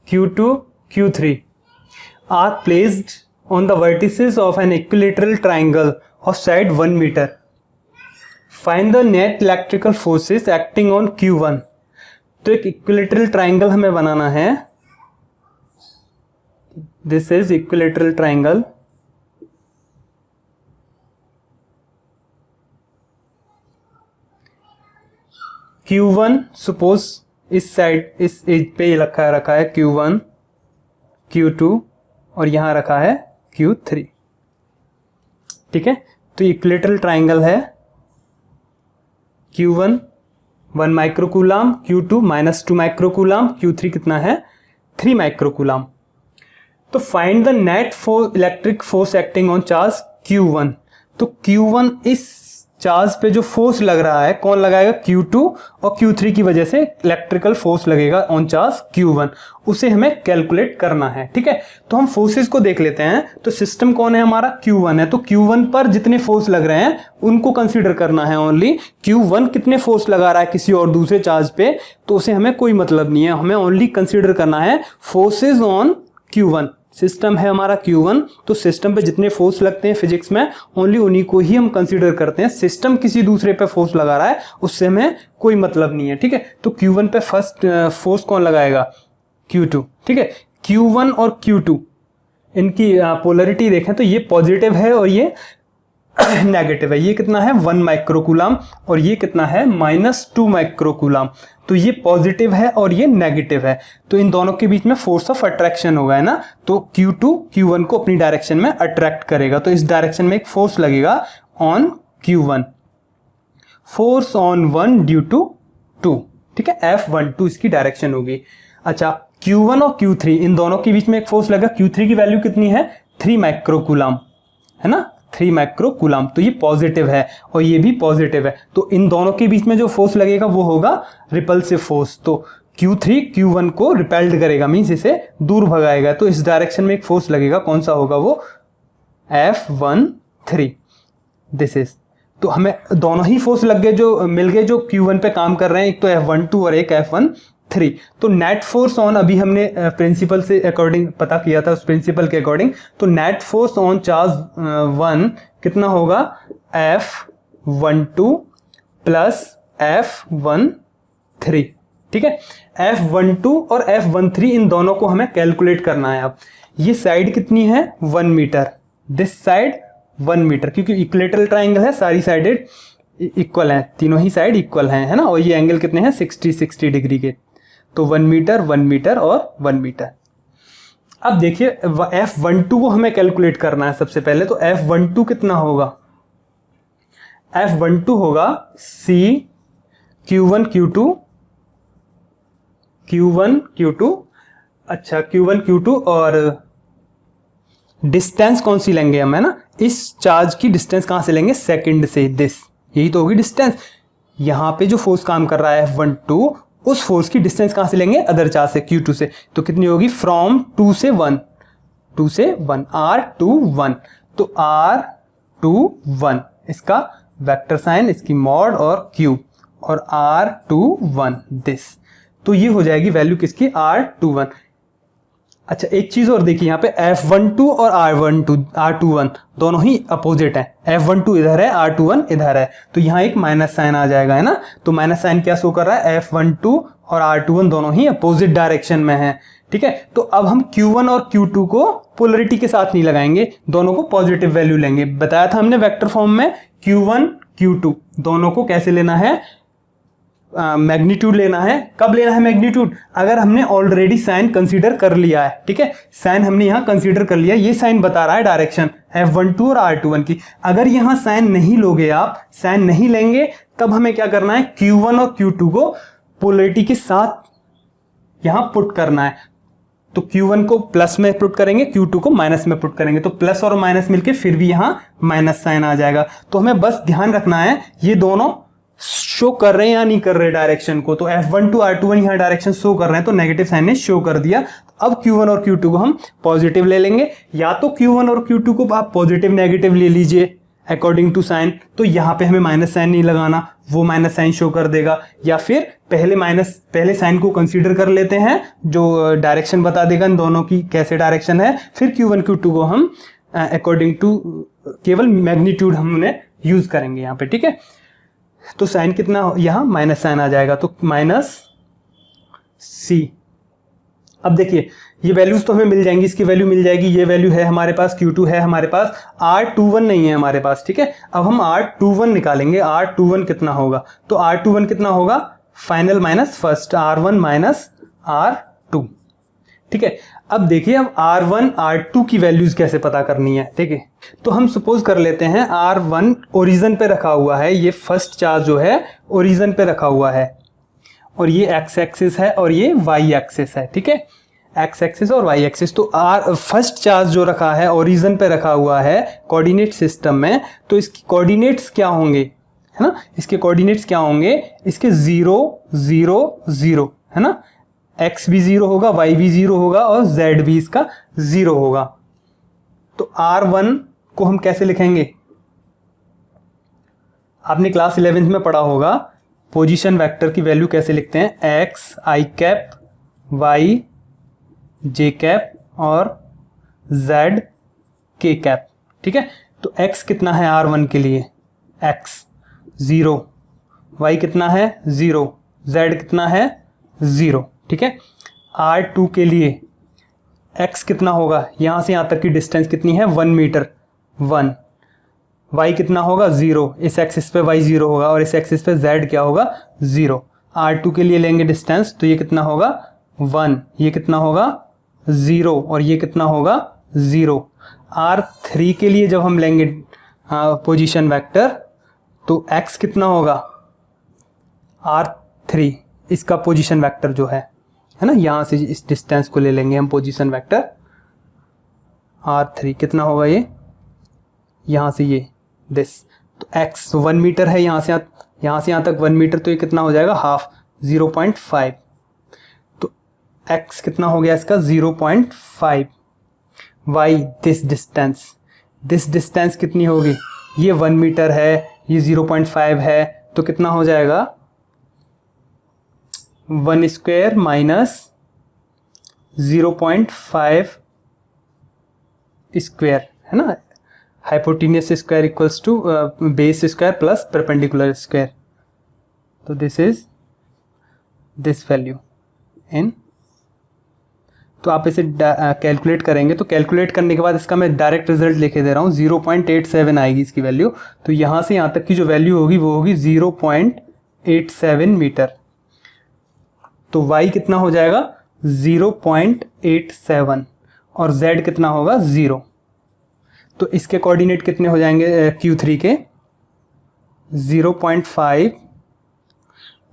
Q2 Q3 are placed on the vertices of an equilateral triangle of side 1 metre, find the net electrical forces acting on Q1। तो एक equilateral triangle हमें बनाना है, this is equilateral triangle, Q1 suppose इस side इस edge पे रखा है Q1 Q2 और यहां रखा है Q3, ठीक है। तो इक्विलैटरल ट्राइंगल है Q1 1 microcoulomb, Q2 -2 microcoulomb, Q3 कितना है 3 माइक्रोकूलम। तो find the net electric force acting on charge Q1। तो Q1 इस चार्ज पे जो फोर्स लग रहा है कौन लगाएगा, Q2 और Q3 की वजह से इलेक्ट्रिकल फोर्स लगेगा ऑन चार्ज Q1, उसे हमें कैलकुलेट करना है, ठीक है। तो हम फोर्सेस को देख लेते हैं। तो सिस्टम कौन है हमारा, Q1 है। तो Q1 पर जितने फोर्स लग रहे हैं उनको कंसीडर करना है ओनली। Q1 कितने फोर्स लगा रहा है किसी और दूसरे चार्ज पे तो उसे हमें कोई मतलब नहीं है, हमें ओनली कंसीडर करना है फोर्सेज ऑन Q1। सिस्टम है हमारा Q1, तो सिस्टम पे जितने फोर्स लगते हैं फिजिक्स में ओनली उन्हीं को ही हम कंसीडर करते हैं। सिस्टम किसी दूसरे पे फोर्स लगा रहा है उससे हमें कोई मतलब नहीं है, ठीक है। तो Q1 पे फर्स्ट फोर्स कौन लगाएगा, Q2, ठीक है। Q1 और Q2 इनकी पोलरिटी देखें तो ये पॉजिटिव है और ये नेगेटिव है। ये कितना है 1 माइक्रोकूलम और ये कितना है -2 माइक्रोकूलम। तो ये पॉजिटिव है और ये नेगेटिव है, तो इन दोनों के बीच में फोर्स ऑफ अट्रैक्शन होगा, है ना। तो Q2 Q1 को अपनी डायरेक्शन में अट्रैक्ट करेगा, तो इस डायरेक्शन में एक फोर्स लगेगा on Q1, force on 1 due to 2, ठीक है। F12 इसकी डायरेक्शन होगी। अच्छा, Q1 और Q3 इन दोनों के बीच में एक फोर्स लगा। Q3 की वैल्यू कितनी है 3 माइक्रोकूलम, है ना, 3 माइक्रोकूलम। तो ये पॉजिटिव है और ये भी पॉजिटिव है, तो इन दोनों के बीच में जो फोर्स लगेगा वो होगा रिपल्सिव फोर्स। तो Q3 Q1 को रिपेल्ड करेगा, मीन्स इसे दूर भगाएगा। तो इस डायरेक्शन में एक फोर्स लगेगा, कौन सा होगा वो F13, दिस इज। तो हमें दोनों ही फोर्स लग गए जो मिल गए जो Q1 पे काम कर रहे हैं, एक तो F12 और एक F13। तो नेट फोर्स ऑन, अभी हमने प्रिंसिपल से अकॉर्डिंग पता किया था, उस प्रिंसिपल के अकॉर्डिंग, तो नेट फोर्स ऑन चार्ज 1 कितना होगा F12 प्लस F13, ठीक है। F12 और F13 इन दोनों को हमें कैलकुलेट करना है। अब ये साइड कितनी है 1 मीटर, दिस साइड 1 मीटर, क्योंकि इक्विलैटरल ट्राइंगल है, सारी साइडेड इक्वल हैं, तीनों ही साइड इक्वल हैं, है ना। और ये एंगल कितने हैं 60 डिग्री के। तो 1 मीटर 1 मीटर और 1 मीटर। अब देखिए F12 को हमें कैलकुलेट करना है सबसे पहले। तो F12 कितना होगा, F12 होगा C Q1 Q2 Q1 Q2, अच्छा Q1 Q2, और डिस्टेंस कौन सी लेंगे हम, है ना, इस चार्ज की डिस्टेंस कहां से लेंगे, सेकंड से, दिस, यही तो होगी डिस्टेंस। यहां पे जो फोर्स काम कर रहा है F12, उस फोर्स की डिस्टेंस कहां से लेंगे, अदर चार्ज से, Q2 से। तो कितनी होगी फ्रॉम 2 से 1, 2 से 1, R21। तो R21 इसका वेक्टर साइन, इसकी मॉड और Q, और R21 दिस। तो ये हो जाएगी वैल्यू किसकी, R21। अच्छा, एक चीज और देखिए, यहाँ पे F12 और R21 दोनों ही अपोजिट है। F12 इधर है, R21 इधर है, तो यहाँ एक माइनस साइन आ जाएगा, है ना। तो माइनस साइन क्या शो कर रहा है, F12 और R21 दोनों ही अपोजिट डायरेक्शन में है, ठीक है। तो अब हम Q1 और Q2 को पोलरिटी के साथ नहीं लगाएंगे, दोनों को पॉजिटिव वैल्यू लेंगे। बताया था हमने वेक्टर फॉर्म में Q1 Q2 दोनों को कैसे लेना है, मैग्नीट्यूड लेना है। कब लेना है मैग्नीट्यूड, अगर हमने ऑलरेडी साइन कंसीडर कर लिया है, ठीक है। साइन हमने यहाँ कंसीडर कर लिया, ये साइन बता रहा है डायरेक्शन F12 और R21 की। अगर यहाँ साइन नहीं लोगे, आप साइन नहीं लेंगे, तब हमें क्या करना है, Q1 और Q2 को पोलरिटी के साथ यहाँ पुट करना है। तो Q1 को प्लस में पुट करेंगे, Q2 को माइनस में पुट करेंगे, तो प्लस और माइनस मिलके फिर भी यहाँ माइनस साइन आ जाएगा। तो हमें बस ध्यान रखना है ये दोनों शो कर रहे हैं या नहीं कर रहे डायरेक्शन को। तो F12 R21 यहाँ डायरेक्शन शो कर रहे हैं, तो नेगेटिव साइन ने शो कर दिया। अब Q1 और Q2 को हम पॉजिटिव ले लेंगे, या तो Q1 और Q2 को आप पॉजिटिव नेगेटिव ले लीजिए अकॉर्डिंग टू साइन, तो यहाँ पे हमें माइनस साइन नहीं लगाना, वो माइनस साइन शो कर देगा। या फिर पहले साइन को कंसीडर कर लेते हैं जो डायरेक्शन बता देगा इन दोनों की कैसे डायरेक्शन है, फिर Q1 Q2 को हम अकॉर्डिंग टू केवल मैग्नीट्यूड हमने यूज करेंगे यहाँ पे, ठीक है। तो साइन कितना, यहां माइनस साइन आ जाएगा, तो माइनस C। अब देखिए ये वैल्यूज तो हमें मिल जाएंगी, इसकी वैल्यू मिल जाएगी, ये वैल्यू है हमारे पास, Q2 है हमारे पास, R21 नहीं है हमारे पास, ठीक है। अब हम R21 निकालेंगे, R21 कितना होगा, तो R21 कितना होगा final minus first, R1 minus R2। ठीक है, अब देखिए अब R1 R2 की वैल्यूज कैसे पता करनी है। ठीक है, तो हम सपोज कर लेते हैं R1 ओरिजिन पे रखा हुआ है, ये फर्स्ट चार्ज जो है ओरिजिन पे रखा हुआ है, और ये एक्स एक्सिस है और ये वाई एक्सिस है। ठीक है, एक्स एक्सिस और वाई एक्सिस। तो फर्स्ट चार्ज जो रखा है ओरिजिन पे रखा हुआ है कोऑर्डिनेट सिस्टम में, तो इसकी कोऑर्डिनेट्स क्या होंगे, है ना, इसके कोऑर्डिनेट्स क्या होंगे, इसके 0 0 0, है ना, x भी 0 होगा, y भी 0 होगा और z भी इसका 0 होगा। तो R1 को हम कैसे लिखेंगे, आपने क्लास 11th में पढ़ा होगा पोजीशन वेक्टर की वैल्यू कैसे लिखते हैं, x i cap, y j cap और z k कैप। ठीक है, तो x कितना है R1 के लिए, x 0, y कितना है 0, z कितना है 0। ठीक है, R2 के लिए x कितना होगा, यहां से यहां तक की डिस्टेंस कितनी है 1 मीटर 1, y कितना होगा 0, इस एक्सिस पे y 0 होगा और इस एक्सिस पे z क्या होगा 0। R2 के लिए लेंगे डिस्टेंस तो ये कितना होगा 1, ये कितना होगा 0 और ये कितना होगा 0। R3 के लिए जब हम लेंगे पोजीशन वेक्टर तो x कितना होगा, R3 इसका पोजीशन वेक्टर जो है ना, यहां से इस डिस्टेंस को ले लेंगे हम पोजीशन वेक्टर R3 कितना होगा, ये यहां से ये दिस, तो x 1 मीटर है, यहां से यहां तक 1 मीटर, तो ये कितना हो जाएगा हाफ 0.5। तो x कितना हो गया इसका 0.5। y दिस डिस्टेंस कितनी होगी, ये 1 मीटर है, ये 0.5 है, तो कितना हो जाएगा 1 स्क्वायर माइनस 0.5 स्क्वायर, है ना, hypotenuse square equals to base square plus perpendicular square. तो this is this value in, तो आप इसे कैलकुलेट करेंगे, तो कैलकुलेट करने के बाद इसका मैं डायरेक्ट रिजल्ट लिखे दे रहा हूँ, 0.87 आएगी इसकी वैल्यू। तो यहाँ से यहाँ तक की जो वैल्यू होगी वो होगी 0.87 मीटर। तो y कितना हो जाएगा 0.87 और z कितना होगा 0। तो इसके कोऑर्डिनेट कितने हो जाएंगे Q3 के 0.5,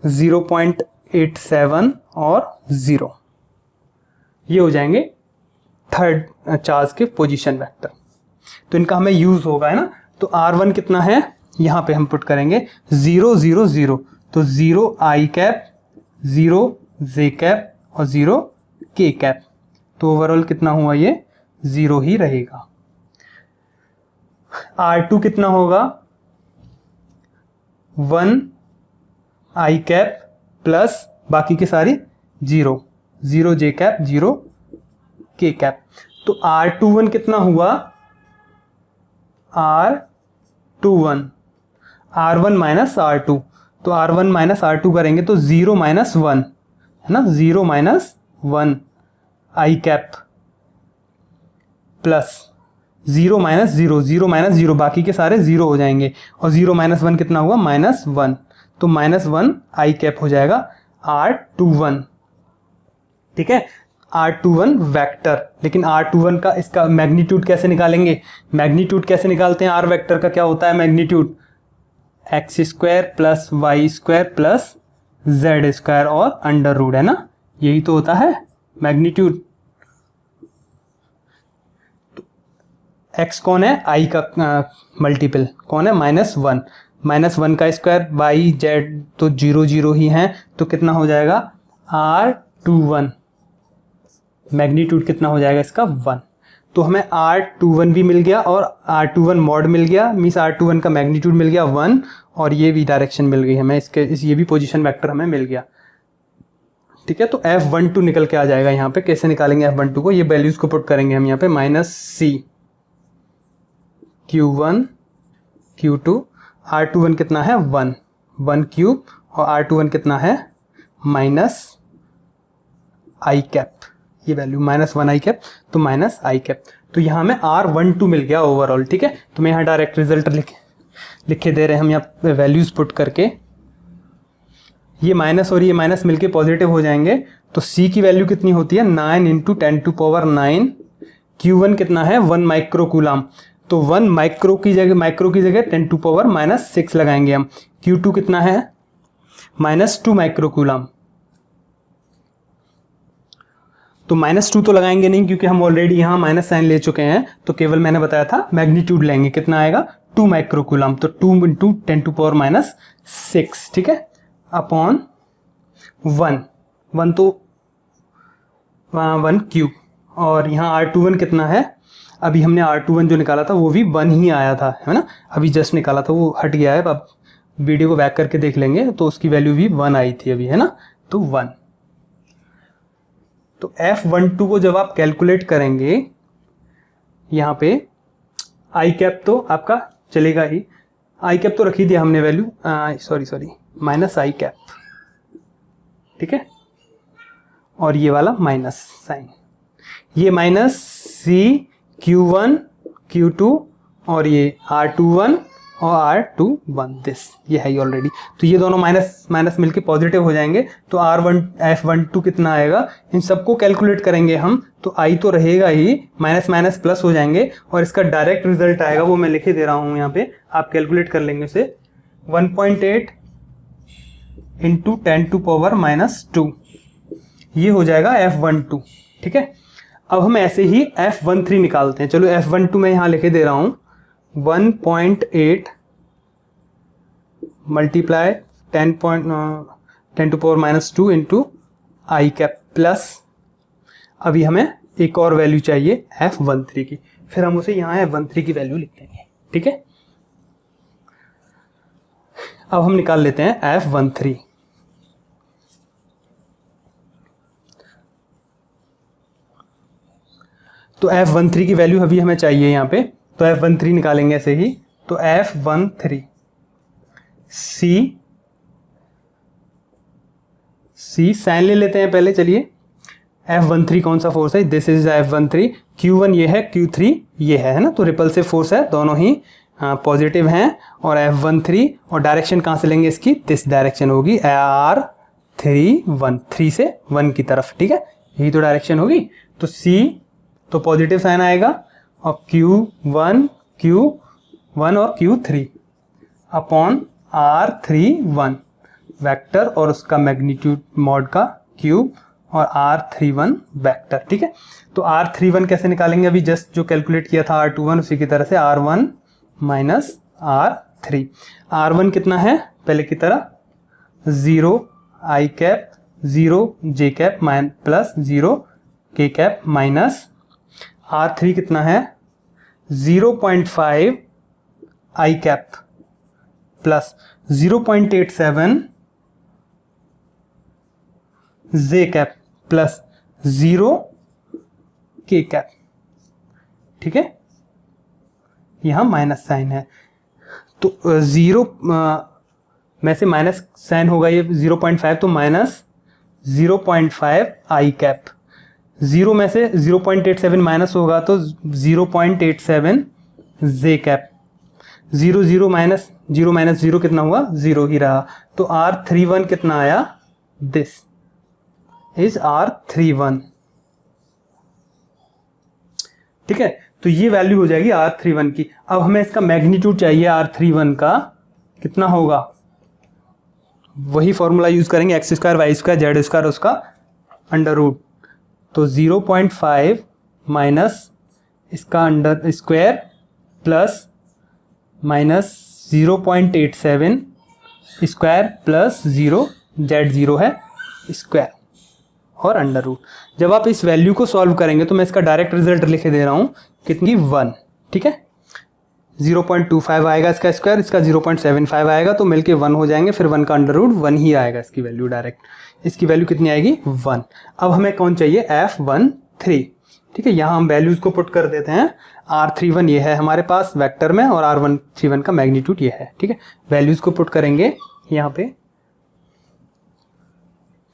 0.87 और 0, ये हो जाएंगे थर्ड चार्ज के पोजीशन वेक्टर। तो इनका हमें यूज होगा, है ना। तो R1 कितना है, यहाँ पे हम पुट करेंगे 0 0 0, तो 0 i कैप, 0 j कैप और 0 k कैप। तो ओवरऑल कितना हुआ, ये 0 ही रहेगा। R2 कितना होगा 1 i कैप प्लस बाकी के सारी 0 0 j कैप 0 k कैप। तो R21 कितना हुआ, R21 R1 माइनस R2, तो R1 माइनस R2 करेंगे तो 0 माइनस 1, है ना, 0 minus 1 i cap plus 0 minus 0, 0 minus 0, बाकी के सारे 0 हो जाएंगे, और 0 माइनस 1 कितना हुआ -1, तो -1 i कैप हो जाएगा R21। ठीक है, R21 वेक्टर। लेकिन R21 का इसका मैग्नीट्यूड कैसे निकालेंगे, मैग्नीट्यूड कैसे निकालते हैं, R वेक्टर का क्या होता है magnitude, x square plus y square plus z square और अंडर रूट, है ना, यही तो होता है मैग्नीट्यूड। तो x कौन है, i का मल्टीपल कौन है, -1, -1 का स्क्वायर, y z तो 0 0 ही हैं, तो कितना हो जाएगा R21, मैग्नीट्यूड कितना हो जाएगा इसका 1। तो हमें R21 भी मिल गया और R21 मॉड मिल गया, मीन्स R21 का मैग्नीट्यूड मिल गया 1, और ये भी डायरेक्शन मिल गई हमें, ये भी पोजीशन वेक्टर हमें मिल गया। ठीक है, तो F12 निकल के आ जाएगा। यहाँ पे कैसे निकालेंगे F12 को, ये वैल्यूज को पुट करेंगे हम यहाँ पे, -C Q1 Q2, R21 कितना है 1 क्यूब, और R21 कितना है -i कैप, ये वैल्यू -1 i कैप, तो -i कैप। तो यहाँ में R12 मिल गया ओवरऑल। ठीक है, तो मैं यहाँ डायरेक्ट रिजल्ट लिखे दे रहे हैं हम यहाँ पे वैल्यूज पुट करके। ये माइनस और ये माइनस मिलके पॉजिटिव हो जाएंगे, तो C की वैल्यू कितनी होती है 9 इंटू 10⁻⁹। Q1 कितना है 1 माइक्रो कूलाम, तो 1 माइक्रो की जगह 10⁻⁻6 लगाएंगे हम। Q2 कितना है -2 माइक्रो कूलाम, तो -2 तो लगाएंगे नहीं क्योंकि हम ऑलरेडी यहाँ माइनस साइन ले चुके हैं, तो केवल मैंने बताया था मैग्नीट्यूड लेंगे, कितना आएगा 2 माइक्रो कूलाम, तो 2 इंटू 10⁻⁶, ठीक है, अपॉन 1 तो 1 क्यूब, और यहाँ R21 कितना है, अभी हमने R21 जो निकाला था वो भी 1 ही आया था, है ना, अभी जस्ट निकाला था, वो हट गया है, अब वीडियो को बैक करके देख लेंगे तो उसकी वैल्यू भी 1 आई थी अभी, है ना, तो 1। तो F12 को जब आप कैलकुलेट करेंगे, यहाँ पे आई कैप तो आपका चलेगा ही, आई कैप तो रख ही दिया हमने वैल्यू, सॉरी माइनस आई कैप, ठीक है, और ये वाला माइनस साइन, ये माइनस C Q1 Q2 और ये R21 और R21 दिस, ये है ऑलरेडी, तो ये दोनों माइनस माइनस मिलके पॉजिटिव हो जाएंगे, तो F12 कितना आएगा, इन सबको कैलकुलेट करेंगे हम, तो I तो रहेगा ही, माइनस माइनस प्लस हो जाएंगे, और इसका डायरेक्ट रिजल्ट आएगा, वो मैं लिखे दे रहा हूँ यहाँ पे, आप कैलकुलेट कर लेंगे उसे, 1.8 इंटू 10⁻⁻2, ये हो जाएगा F12, ठीक है। अब हम ऐसे ही F13 निकालते हैं, चलो F12 मैं यहाँ लिखे दे रहा हूँ, 1.8 मल्टीप्लाई 10⁻² इंटू आई कैप प्लस, अभी हमें एक और वैल्यू चाहिए F13 की, फिर हम उसे यहाँ F13 की वैल्यू लिख देंगे, ठीक है। अब हम निकाल लेते हैं F13, तो F13 की वैल्यू अभी हमें चाहिए यहाँ पे, तो F13 निकालेंगे ऐसे ही, तो F13 C साइन ले लेते हैं पहले, चलिए F13 कौन सा फोर्स है, दिस इज F13, Q1 ये है, Q3 ये है ना, तो रिपल्सिव फोर्स है, दोनों ही पॉजिटिव हैं, और F13 और डायरेक्शन कहाँ से लेंगे इसकी, दिस डायरेक्शन होगी R31, 3 से 1 की तरफ, ठीक है, यही तो डायरेक्शन होगी, तो C तो पॉजिटिव साइन आएगा, और Q1 और Q3 अपॉन R31 वेक्टर और उसका मैग्नीट्यूड मॉड का क्यूब और R31 वेक्टर, ठीक है। तो R31 कैसे निकालेंगे, अभी जस्ट जो कैलकुलेट किया था R21 उसी की तरह से, R1 माइनस R3, R1 कितना है पहले की तरह 0 आई कैप 0 जे कैप प्लस 0 के कैप माइनस R3 कितना है 0.5 आई कैप प्लस 0.87 जे कैप प्लस 0 के कैप, ठीक है, यहां माइनस साइन है, तो 0 में से माइनस साइन होगा, ये 0.5 तो माइनस 0.5 आई कैप, 0 में से 0.87 माइनस होगा तो 0.87 जे कैप, 0 माइनस 0 कितना हुआ 0 ही रहा, तो R31 कितना आया, दिस इज R31, ठीक है, तो ये वैल्यू हो जाएगी R31 की। अब हमें इसका मैग्नीट्यूड चाहिए R31 का, कितना होगा, वही फॉर्मूला यूज करेंगे, x square y square z square उसका अंडर रूट, तो 0.5 माइनस इसका under square plus minus 0.87 square plus 0 z0 है स्क्वायर और अंडर रूट। जब आप इस वैल्यू को सॉल्व करेंगे तो मैं इसका डायरेक्ट रिजल्ट लिखे दे रहा हूँ, कितनी 1, ठीक है, 0.25 आएगा इसका स्क्वायर, इसका 0.75 आएगा, तो मिलके 1 हो जाएंगे, फिर 1 का अंडर रूट 1 ही आएगा इसकी वैल्यू डायरेक्ट, इसकी वैल्यू कितनी आएगी 1। अब हमें कौन चाहिए F13, ठीक है, यहाँ हम वैल्यूज को पुट कर देते हैं, R31 ये है हमारे पास वेक्टर में और R31 का मैग्नीट्यूड ये है, ठीक है, वैल्यूज को पुट करेंगे यहाँ पे,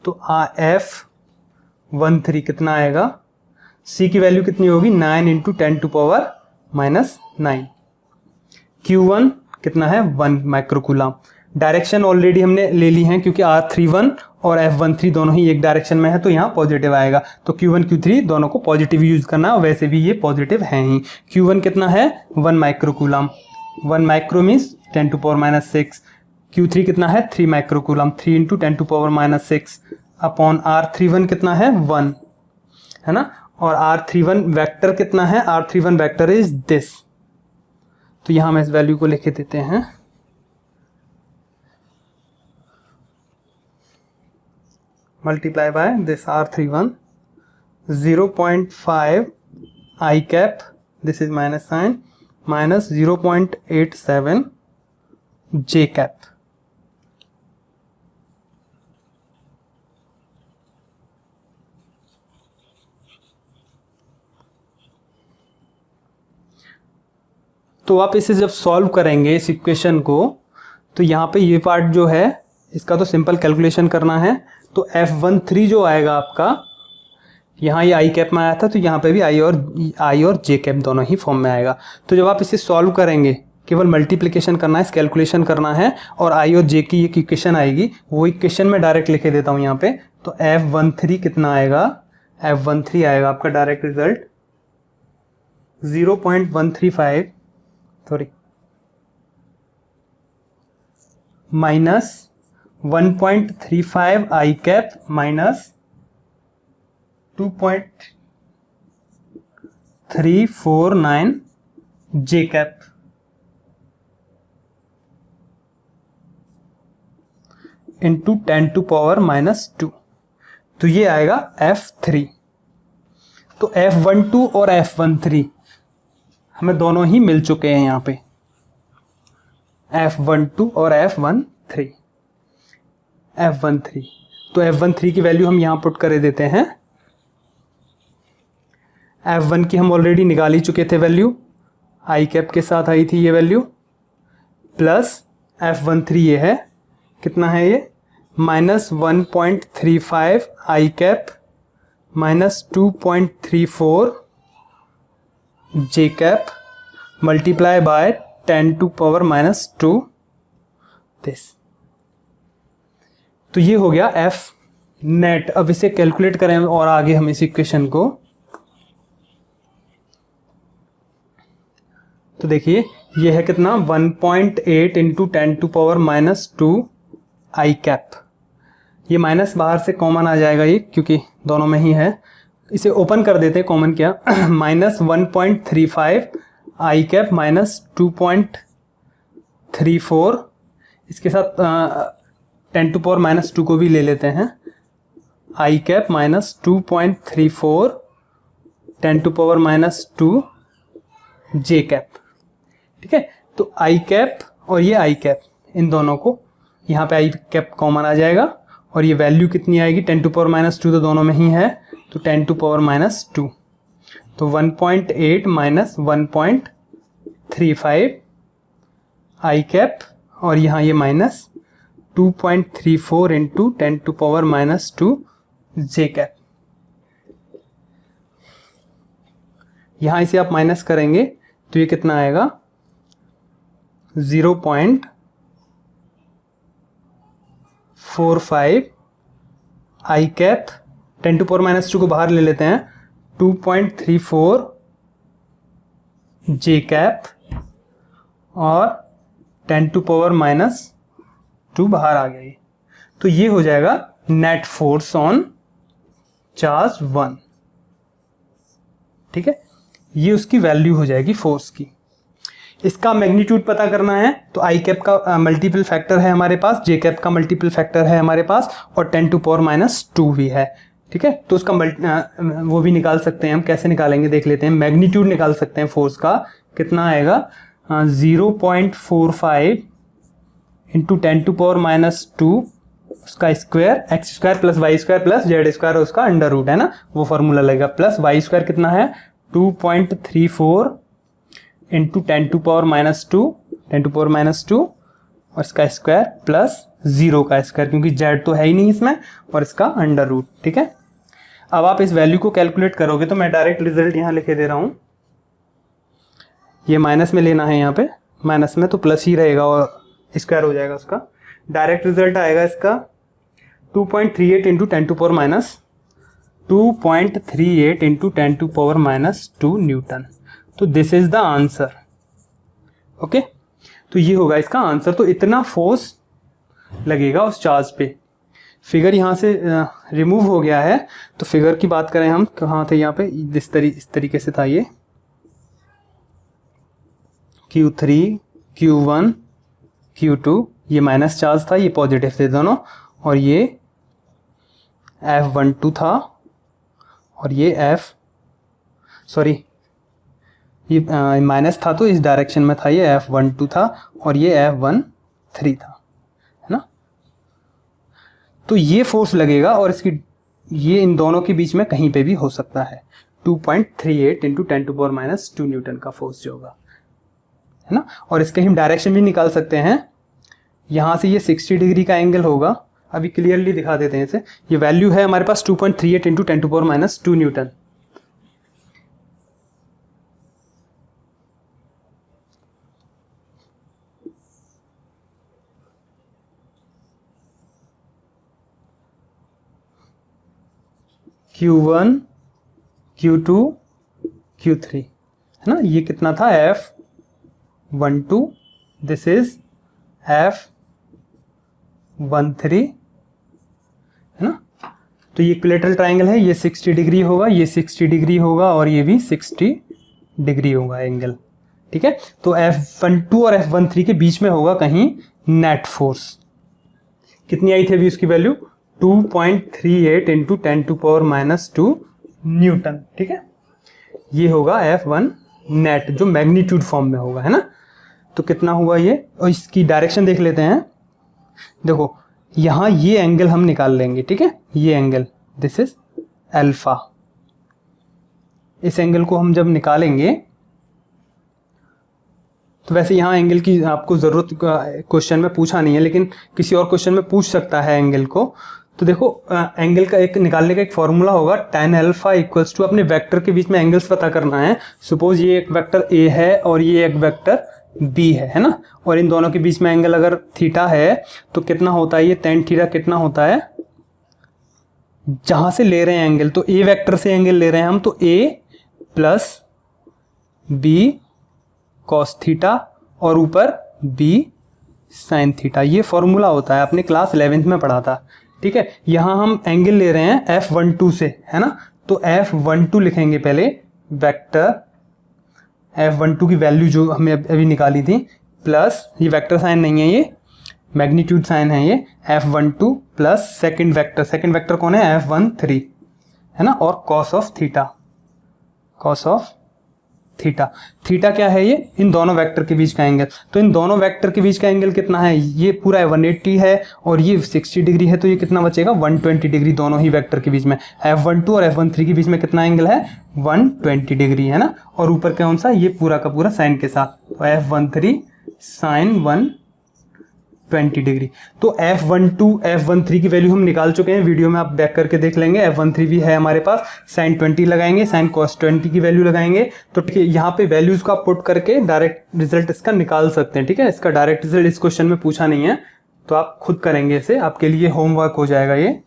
तो F13 कितना आएगा, C की वैल्यू कितनी होगी 9 इंटू 10⁻⁹, Q1 कितना है 1 माइक्रो कूलाम, डायरेक्शन ऑलरेडी हमने ले ली है क्योंकि R31 और F13 दोनों ही एक डायरेक्शन में है, तो यहाँ पॉजिटिव आएगा। तो Q1 Q3 दोनों को पॉजिटिव यूज करना है, वैसे भी ये पॉजिटिव हैं ही। Q1 कितना है 1 माइक्रोकूलम, 1 माइक्रो मीन्स 10⁻⁶। Q3 कितना है 3 माइक्रोकूलम, 3 × 10⁻⁶, अपॉन R31 कितना है 1, है ना। और R31 वेक्टर कितना है, R31 वेक्टर इज दिस। तो यहां हम इस वैल्यू को लिख देते हैं, multiply by this R31, 0.5 I cap, this is minus sign, minus 0.87 J cap. तो आप इसे जब सॉल्व करेंगे इस इक्वेशन को, तो यहाँ पे ये पार्ट जो है इसका तो सिंपल कैलकुलेशन करना है। तो F13 जो आएगा आपका, यहाँ ये आई कैप में आया था, तो यहाँ पे भी आई और जे कैप दोनों ही फॉर्म में आएगा। तो जब आप इसे सॉल्व करेंगे, केवल मल्टीप्लिकेशन करना है, कैलकुलेशन करना है, और आई और जे की एक इक्वेशन आएगी, वो इक्वेशन में डायरेक्ट लिखे देता हूँ यहाँ पे। तो F13 कितना आएगा, F13 आएगा आपका डायरेक्ट रिजल्ट 0.135 माइनस 1.35 आई कैप माइनस 2.349 जे कैप इंटू 10⁻⁻²। तो ये आएगा F3। तो F12 और F13 हमें दोनों ही मिल चुके हैं यहाँ पे, F12 और F13। तो F13 की वैल्यू हम यहाँ पुट कर देते हैं। F1 की हम ऑलरेडी निकाल ही चुके थे वैल्यू, आई कैप के साथ आई थी ये वैल्यू, प्लस F13 ये है, कितना है ये minus 1.35 I cap minus 2.34 J cap multiply by 10⁻⁻² this. तो ये हो गया F नेट। अब इसे कैलकुलेट करें और आगे हम इस इक्वेशन को, तो देखिए ये है कितना 1.8 × 10⁻⁻² आई कैप। ये माइनस बाहर से कॉमन आ जाएगा ये, क्योंकि दोनों में ही है। इसे ओपन कर देते हैं, कॉमन किया, माइनस 1.35 आई कैप माइनस 2.34, इसके साथ 10⁻⁻² को भी ले लेते हैं, आई कैप माइनस 2.34 10⁻⁻² जे कैप। ठीक है, तो आई कैप और ये आई कैप, इन दोनों को यहाँ पे आई कैप कॉमन आ जाएगा, और ये वैल्यू कितनी आएगी 10⁻⁻² तो दोनों में ही है, तो 10⁻⁻²। तो 1.8 माइनस 1.35 आई कैप, और यहाँ ये माइनस 2.34 इंटू 10⁻⁻² जे कैप। यहाँ इसे आप माइनस करेंगे तो ये कितना आएगा 0.45 आई कैप, 10⁻⁻² को बाहर ले लेते हैं, 2.34 जे कैप और 10⁻⁻² बाहर आ गया ये। तो ये हो जाएगा नेट फोर्स ऑन चार्ज 1। ठीक है, ये उसकी वैल्यू हो जाएगी फोर्स की। इसका मैग्नीट्यूड पता करना है तो आई कैप का मल्टीपल फैक्टर है हमारे पास, जे कैप का मल्टीपल फैक्टर है हमारे पास, और 10⁻⁻² भी है। ठीक है, तो उसका वो भी निकाल सकते हैं हम। कैसे निकालेंगे देख लेते हैं। मैग्नीट्यूड निकाल सकते हैं फोर्स का, कितना आएगा 0.45 इंटू 10⁻⁻², उसका square, x² plus y² plus z² उसका अंडर रूट है ना, वो फॉर्मूला लगेगा, प्लस y² कितना है 2.34 इंटू 10⁻⁻², और इसका स्क्वायर प्लस 0 का स्क्वायर, क्योंकि z तो है ही नहीं इसमें, और इसका अंडर रूट। ठीक है, अब आप इस वैल्यू को कैलकुलेट करोगे तो मैं डायरेक्ट रिजल्ट यहाँ लिखे दे रहा हूँ। ये माइनस में लेना है, यहाँ पे माइनस में तो प्लस ही रहेगा और स्क्वायर हो जाएगा उसका। डायरेक्ट रिजल्ट आएगा इसका 2.38 इंटू 2.38 इंटू 10⁻² न्यूटन। तो this is the answer. Okay, तो ये होगा इसका आंसर। तो इतना फोर्स लगेगा उस चार्ज पे। फिगर यहाँ से रिमूव हो गया है, तो फिगर की बात करें हम, कहाँ थे यहाँ पे, इस तरीके से था ये Q3 Q1 Q2, ये माइनस चार्ज था, ये पॉजिटिव थे दोनों, और ये F12 था, और ये ये माइनस था तो इस डायरेक्शन में था, ये F12 था और ये F13 था, है ना। तो ये फोर्स लगेगा और ये इन दोनों के बीच में कहीं पे भी हो सकता है। 2.38 इंटू 10⁻² न्यूटन का फोर्स जो होगा, है ना। और इसके हम डायरेक्शन भी निकाल सकते हैं। यहाँ से ये 60 डिग्री का एंगल होगा। अभी क्लियरली दिखा देते हैं इसे। ये वैल्यू है हमारे पास 2.38 into 10⁻² Newton. Q1 Q2 Q3, है ना। ये कितना था, F12, दिस इज F13, है ना। तो ये इक्विलैटरल ट्रायंगल है, ये 60 डिग्री होगा, ये 60 डिग्री होगा और ये भी 60 डिग्री होगा एंगल, ठीक है। तो F12 और F13 के बीच में होगा कहीं नेट फोर्स। कितनी आई थी अभी उसकी वैल्यू, 2.38 इंटू 10⁻² न्यूटन, ठीक है। ये होगा F1 नेट, जो मैग्नीट्यूड फॉर्म में होगा, है ना। तो कितना हुआ ये, और इसकी डायरेक्शन देख लेते हैं। देखो यहाँ ये एंगल हम निकाल लेंगे, ठीक है। ये एंगल, दिस इज अल्फा। इस एंगल को हम जब निकालेंगे, तो वैसे यहाँ एंगल की आपको ज़रूरत क्वेश्चन में पूछा नहीं है, लेकिन किसी और क्वेश्चन में पूछ सकता है एंगल को। तो देखो एंगल का एक निकालने का एक फॉर्मूला होगा, tan अल्फा इक्वल्स टू, अपने वेक्टर के बीच में एंगल्स पता करना है। सपोज ये एक वेक्टर A है और ये एक वेक्टर B है ना। और इन दोनों के बीच में एंगल अगर थीटा है तो कितना होता है, ये tan थीटा कितना होता है, जहां से ले रहे हैं एंगल, तो A वेक्टर से एंगल ले रहे हैं हम, तो A plus B cos theta और ऊपर B साइन थीटा। ये फॉर्मूला होता है, आपने क्लास 11th में पढ़ा था, ठीक है। यहाँ हम एंगल ले रहे हैं F12 से, है ना। तो F12 लिखेंगे पहले, वेक्टर F12 की वैल्यू जो हमें अभी निकाली थी, प्लस ये वेक्टर साइन नहीं है, ये मैग्नीट्यूड साइन है, ये F12 प्लस सेकंड वेक्टर कौन है, F13, है ना। और कॉस ऑफ थीटा क्या है, ये इन दोनों वेक्टर के बीच का एंगल। तो इन दोनों वेक्टर के बीच का एंगल कितना है, ये पूरा 180 है और ये 60 डिग्री है, तो ये कितना बचेगा, 120 डिग्री दोनों ही वेक्टर के बीच में। F12 और F13 के बीच में कितना एंगल है, 120 डिग्री, है ना। और ऊपर कौन सा, ये पूरा का पूरा साइन के साथ, तो F13 साइन 120 डिग्री। तो F12 F13 की वैल्यू हम निकाल चुके हैं, वीडियो में आप बैक करके देख लेंगे। F13 भी है हमारे पास, साइन 20 लगाएंगे, साइन कॉस 20 की वैल्यू लगाएंगे। तो ठीक है, यहाँ पे वैल्यूज को आप पुट करके डायरेक्ट रिजल्ट इसका निकाल सकते हैं, ठीक है। इसका डायरेक्ट रिजल्ट इस क्वेश्चन में पूछा नहीं है, तो आप खुद करेंगे इसे, आपके लिए होमवर्क हो जाएगा ये।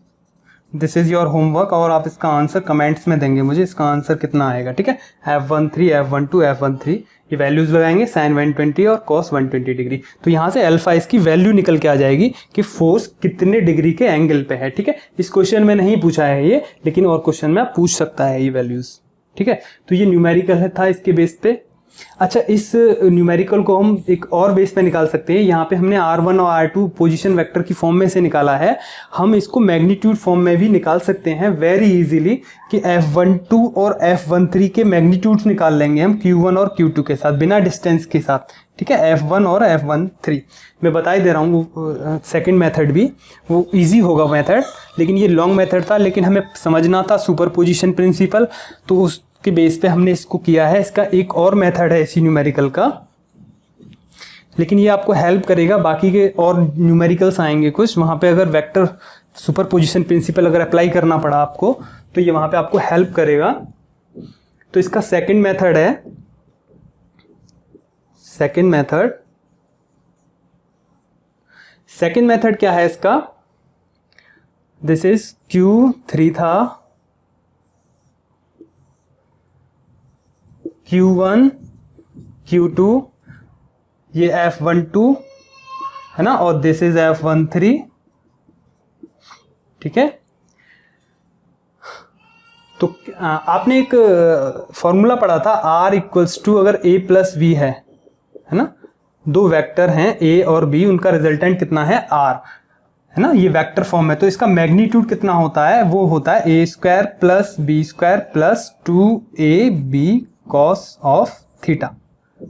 दिस इज योर होमवर्क, और आप इसका आंसर कमेंट्स में देंगे मुझे, इसका आंसर कितना आएगा, ठीक है। F13 F12 F13 ये वैल्यूज लगाएंगे, साइन 120 और कॉस 120 डिग्री। तो यहाँ से अल्फा इसकी वैल्यू निकल के आ जाएगी कि फोर्स कितने डिग्री के एंगल पे है, ठीक है। इस क्वेश्चन में नहीं पूछा है ये, लेकिन और क्वेश्चन में आप पूछ सकता है ये वैल्यूज, ठीक है। तो ये न्यूमेरिकल था इसके बेस पे। अच्छा, इस न्यूमेरिकल को हम एक और बेस पे निकाल सकते हैं। यहाँ पे हमने R1 और R2 पोजीशन वेक्टर की फॉर्म में से निकाला है, हम इसको मैग्नीट्यूड फॉर्म में भी निकाल सकते हैं वेरी इजीली, कि F12 और F13 के मैग्नीट्यूड्स निकाल लेंगे हम Q1 और Q2 के साथ, बिना डिस्टेंस के साथ, ठीक है। F1 और F13 मैं बता ही दे रहा हूँ, सेकेंड मेथड भी वो ईजी होगा मेथड, लेकिन ये लॉन्ग मेथड था, लेकिन हमें समझना था सुपरपोजिशन प्रिंसिपल, तो उस के बेस पे हमने इसको किया है। इसका एक और मेथड है इसी न्यूमेरिकल का, लेकिन ये आपको हेल्प करेगा। बाकी के और न्यूमेरिकल्स आएंगे कुछ, वहाँ पे अगर वेक्टर सुपरपोजिशन प्रिंसिपल अगर अप्लाई करना पड़ा आपको, तो ये वहाँ पे आपको हेल्प करेगा। तो इसका सेकंड मेथड है, सेकेंड मेथड क्या है इसका, दिस इज Q3 था, Q1 Q2, ये F12 है ना, और दिस इज F13, ठीक है। तो आपने एक फॉर्मूला पढ़ा था R इक्वल्स टू, अगर A प्लस B है ना, दो वेक्टर हैं A और B, उनका रिजल्टेंट कितना है R, है ना, ये वेक्टर फॉर्म है, तो इसका मैग्नीट्यूड कितना होता है, वो होता है A square plus B square plus 2AB cos of theta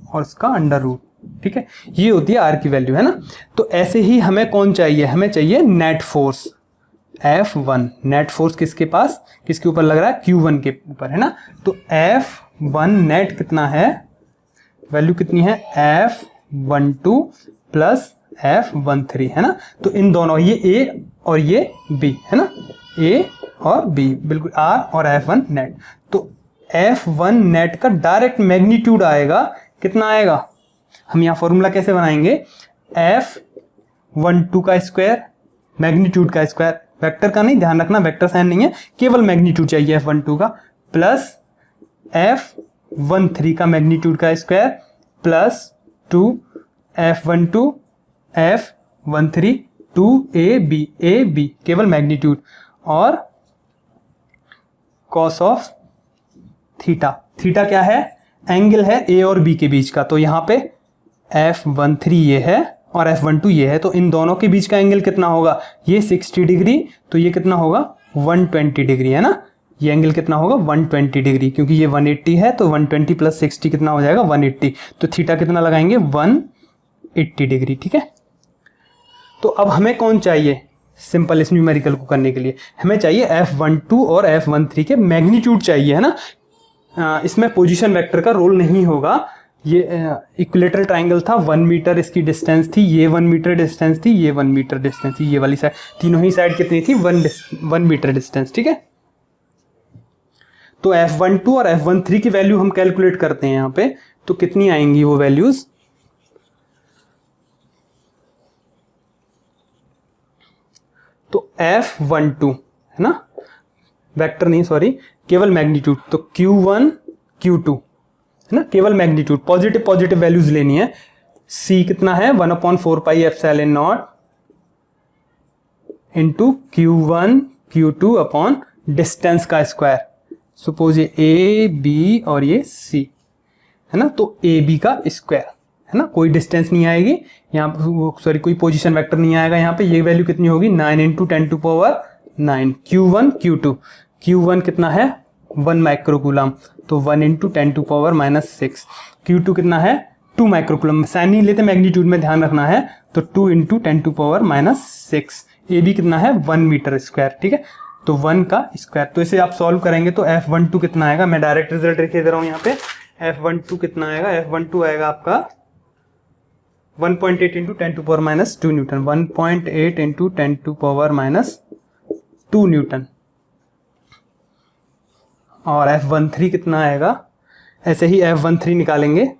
और इसका अंडर रूट, ठीक है। ये होती है R की वैल्यू, है ना। तो ऐसे ही हमें कौन चाहिए, हमें चाहिए net force F1। Net force किसके पास, किसके ऊपर लग रहा है, Q1 के ऊपर, है ना। तो F1 नेट कितना है, वैल्यू कितनी है, F12 प्लस F13, है ना। तो इन दोनों, ये A और ये B, है ना, A और B, बिल्कुल R और F1 नेट। तो F1 नेट का डायरेक्ट मैग्नीट्यूड आएगा, कितना आएगा, हम यहाँ फॉर्मूला कैसे बनाएंगे, F12 का स्क्वायर, मैग्नीट्यूड का स्क्वायर, वेक्टर का नहीं, ध्यान रखना वेक्टर साइन नहीं है, केवल मैग्नीट्यूड चाहिए F12 का, प्लस F13 का मैग्नीट्यूड का square plus 2 F12 F13 2AB केवल मैग्नीट्यूड, और कॉस ऑफ थीटा, थीटा क्या है, एंगल है A और B के बीच का, तो यहाँ पे F13 ये है और F12 ये है, तो इन दोनों के बीच का एंगल कितना होगा, ये 60 डिग्री, तो ये कितना होगा 120 डिग्री, है ना। ये एंगल कितना होगा 120 डिग्री, क्योंकि ये 180 है, तो 120 प्लस 60 कितना हो जाएगा 180, तो थीटा कितना लगाएंगे 180 डिग्री, ठीक है। तो अब हमें कौन चाहिए, सिंपल इस न्यूमेरिकल को करने के लिए हमें चाहिए F12 और F13 के मैग्नीट्यूड चाहिए, है ना। इसमें पोजीशन वेक्टर का रोल नहीं होगा, ये इक्विलेटरल ट्राइंगल था, 1 मीटर इसकी डिस्टेंस थी, ये 1 मीटर डिस्टेंस थी, ये 1 मीटर डिस्टेंस थी, ये वाली साइड, तीनों ही साइड कितनी थी 1 मीटर डिस्टेंस, ठीक है। तो F12 और F13 की वैल्यू हम कैलकुलेट करते हैं यहाँ पे, तो कितनी आएंगी वो वैल्यूज, तो F12 है ना, वेक्टर नहीं सॉरी, केवल मैग्नीट्यूड, तो Q1 Q2 है ना, केवल मैग्नीट्यूड, पॉजिटिव पॉजिटिव वैल्यूज लेनी है। C कितना है 1/4 pi epsilon not into Q1 Q2 upon distance का स्क्वायर, सपोज ये A B और ये C है ना, तो AB का स्क्वायर, है ना, कोई डिस्टेंस नहीं आएगी यहाँ, सॉरी कोई पोजीशन वेक्टर नहीं आएगा यहाँ पे, ये वैल्यू कितनी होगी 9 इंटू 10⁻9, Q1 Q2, Q1 कितना है 1 माइक्रोकूलम, तो 1 इंटू 10⁻6, Q2 कितना है 2 माइक्रोकूलम, साइन नहीं लेते मैग्नीट्यूड में, ध्यान रखना है, तो 2 इंटू 10⁻6, AB कितना है 1 मीटर स्क्वायर, ठीक है, तो 1 का स्क्वायर। तो इसे आप सॉल्व करेंगे तो F12 कितना आएगा, मैं डायरेक्ट रिजल्ट लिख दे रहा हूँ यहाँ पे, F12 कितना आएगा, F12 आएगा आपका 1.8 इंटू 10⁻2 न्यूटन, 1.8 इंटू 10⁻2 न्यूटन, और F13 कितना आएगा, ऐसे ही F13 निकालेंगे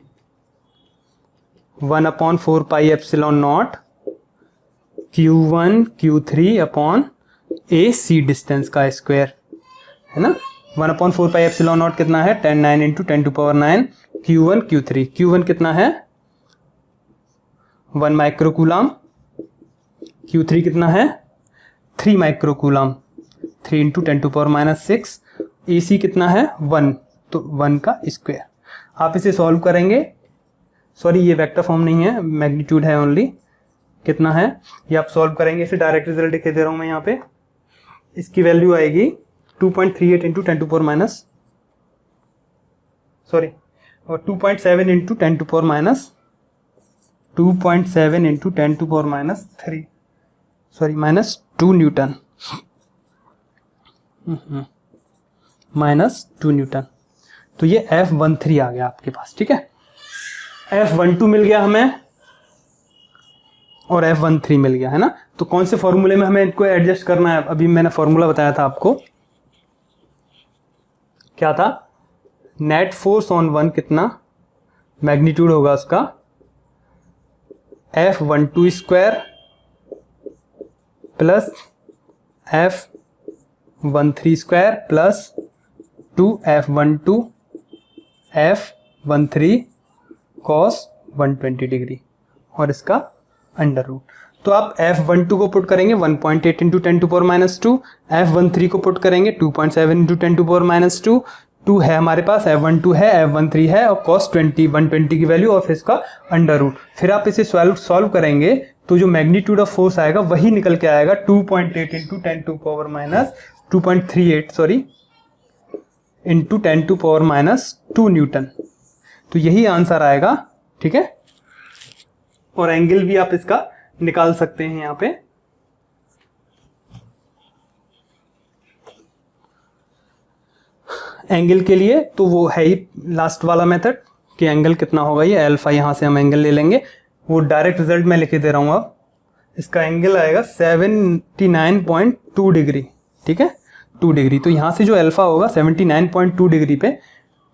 1/4 pi epsilon not Q1 Q3 upon AC distance का स्क्वायर, है ना, 1/4 पाई एप्सिलॉन नॉट कितना है 9 इंटू 10⁻9, Q1 Q3, Q1 कितना है 1 माइक्रोकूलम, Q3 कितना है 3 माइक्रोकूलम, 3 इंटू 10⁻6, AC कितना है 1, तो 1 का स्क्वायर। आप इसे सॉल्व करेंगे, सॉरी ये वेक्टर फॉर्म नहीं है, मैग्नीट्यूड है ओनली, कितना है ये आप सॉल्व करेंगे, इसे डायरेक्ट रिजल्ट दिखा दे रहा हूं मैं यहाँ पे, इसकी वैल्यू आएगी 2.38 इंटू 10⁻, सॉरी, और 2.7 into 10⁻, 2.7 into 10⁻3, sorry -2 Newton, -2 newton, तो ये F13 आ गया आपके पास, ठीक है। F12 मिल गया हमें और F13 मिल गया, है ना। तो कौन से फॉर्मूले में हमें इनको एडजस्ट करना है, अभी मैंने फॉर्मूला बताया था आपको, क्या था, नेट फोर्स ऑन 1 कितना मैग्नीट्यूड होगा उसका F12 square plus F13 square plus 2F12 F13 cos 120 degree और इसका अंडर रूट। तो आप F12 को पुट करेंगे 1.8 into 10 to power minus 2, F13 को पुट करेंगे 2.7 इंटू 10 टू पावर माइनस 2, 2 है हमारे पास, F12 है, F13 है और cos 120 की वैल्यू और फिर इसका अंडर रूट। फिर आप इसे सॉल्व करेंगे तो जो मैग्नीट्यूड ऑफ फोर्स आएगा वही निकल के आएगा 2.8 into 10 to power minus 2.38 sorry into 10 to power minus 2 newton. तो यही आंसर आएगा, ठीक है। और एंगल भी आप इसका निकाल सकते हैं यहां पे। एंगल के लिए तो वो है ही लास्ट वाला मेथड कि एंगल कितना होगा, ये अल्फा, यहां से हम एंगल ले लेंगे, वो डायरेक्ट रिजल्ट में लिख दे रहा हूं। अब इसका एंगल आएगा 79.2 डिग्री, ठीक है, 2 डिग्री। तो यहां से जो अल्फा होगा 79.2 डिग्री पे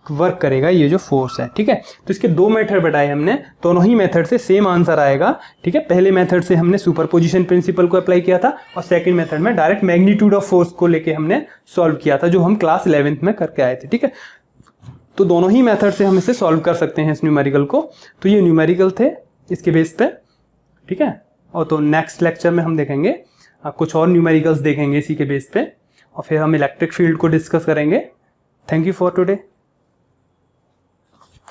वर्क करेगा ये जो फोर्स है, ठीक है। तो इसके दो मेथड बताए हमने, दोनों ही मेथड से सेम आंसर आएगा, ठीक है। पहले मेथड से हमने सुपरपोजिशन प्रिंसिपल को अप्लाई किया था और सेकंड मेथड में डायरेक्ट मैग्नीट्यूड ऑफ फोर्स को लेके हमने सॉल्व किया था, जो हम क्लास 11th में करके आए थे, ठीक है। तो दोनों ही मेथड से हम इसे सॉल्व कर सकते हैं इस न्यूमेरिकल को। तो ये न्यूमेरिकल थे इसके बेस पे, ठीक है। और तो नेक्स्ट लेक्चर में हम देखेंगे कुछ और न्यूमेरिकल्स देखेंगे इसी के बेस पे, और फिर हम इलेक्ट्रिक फील्ड को डिस्कस करेंगे। Thank you for today.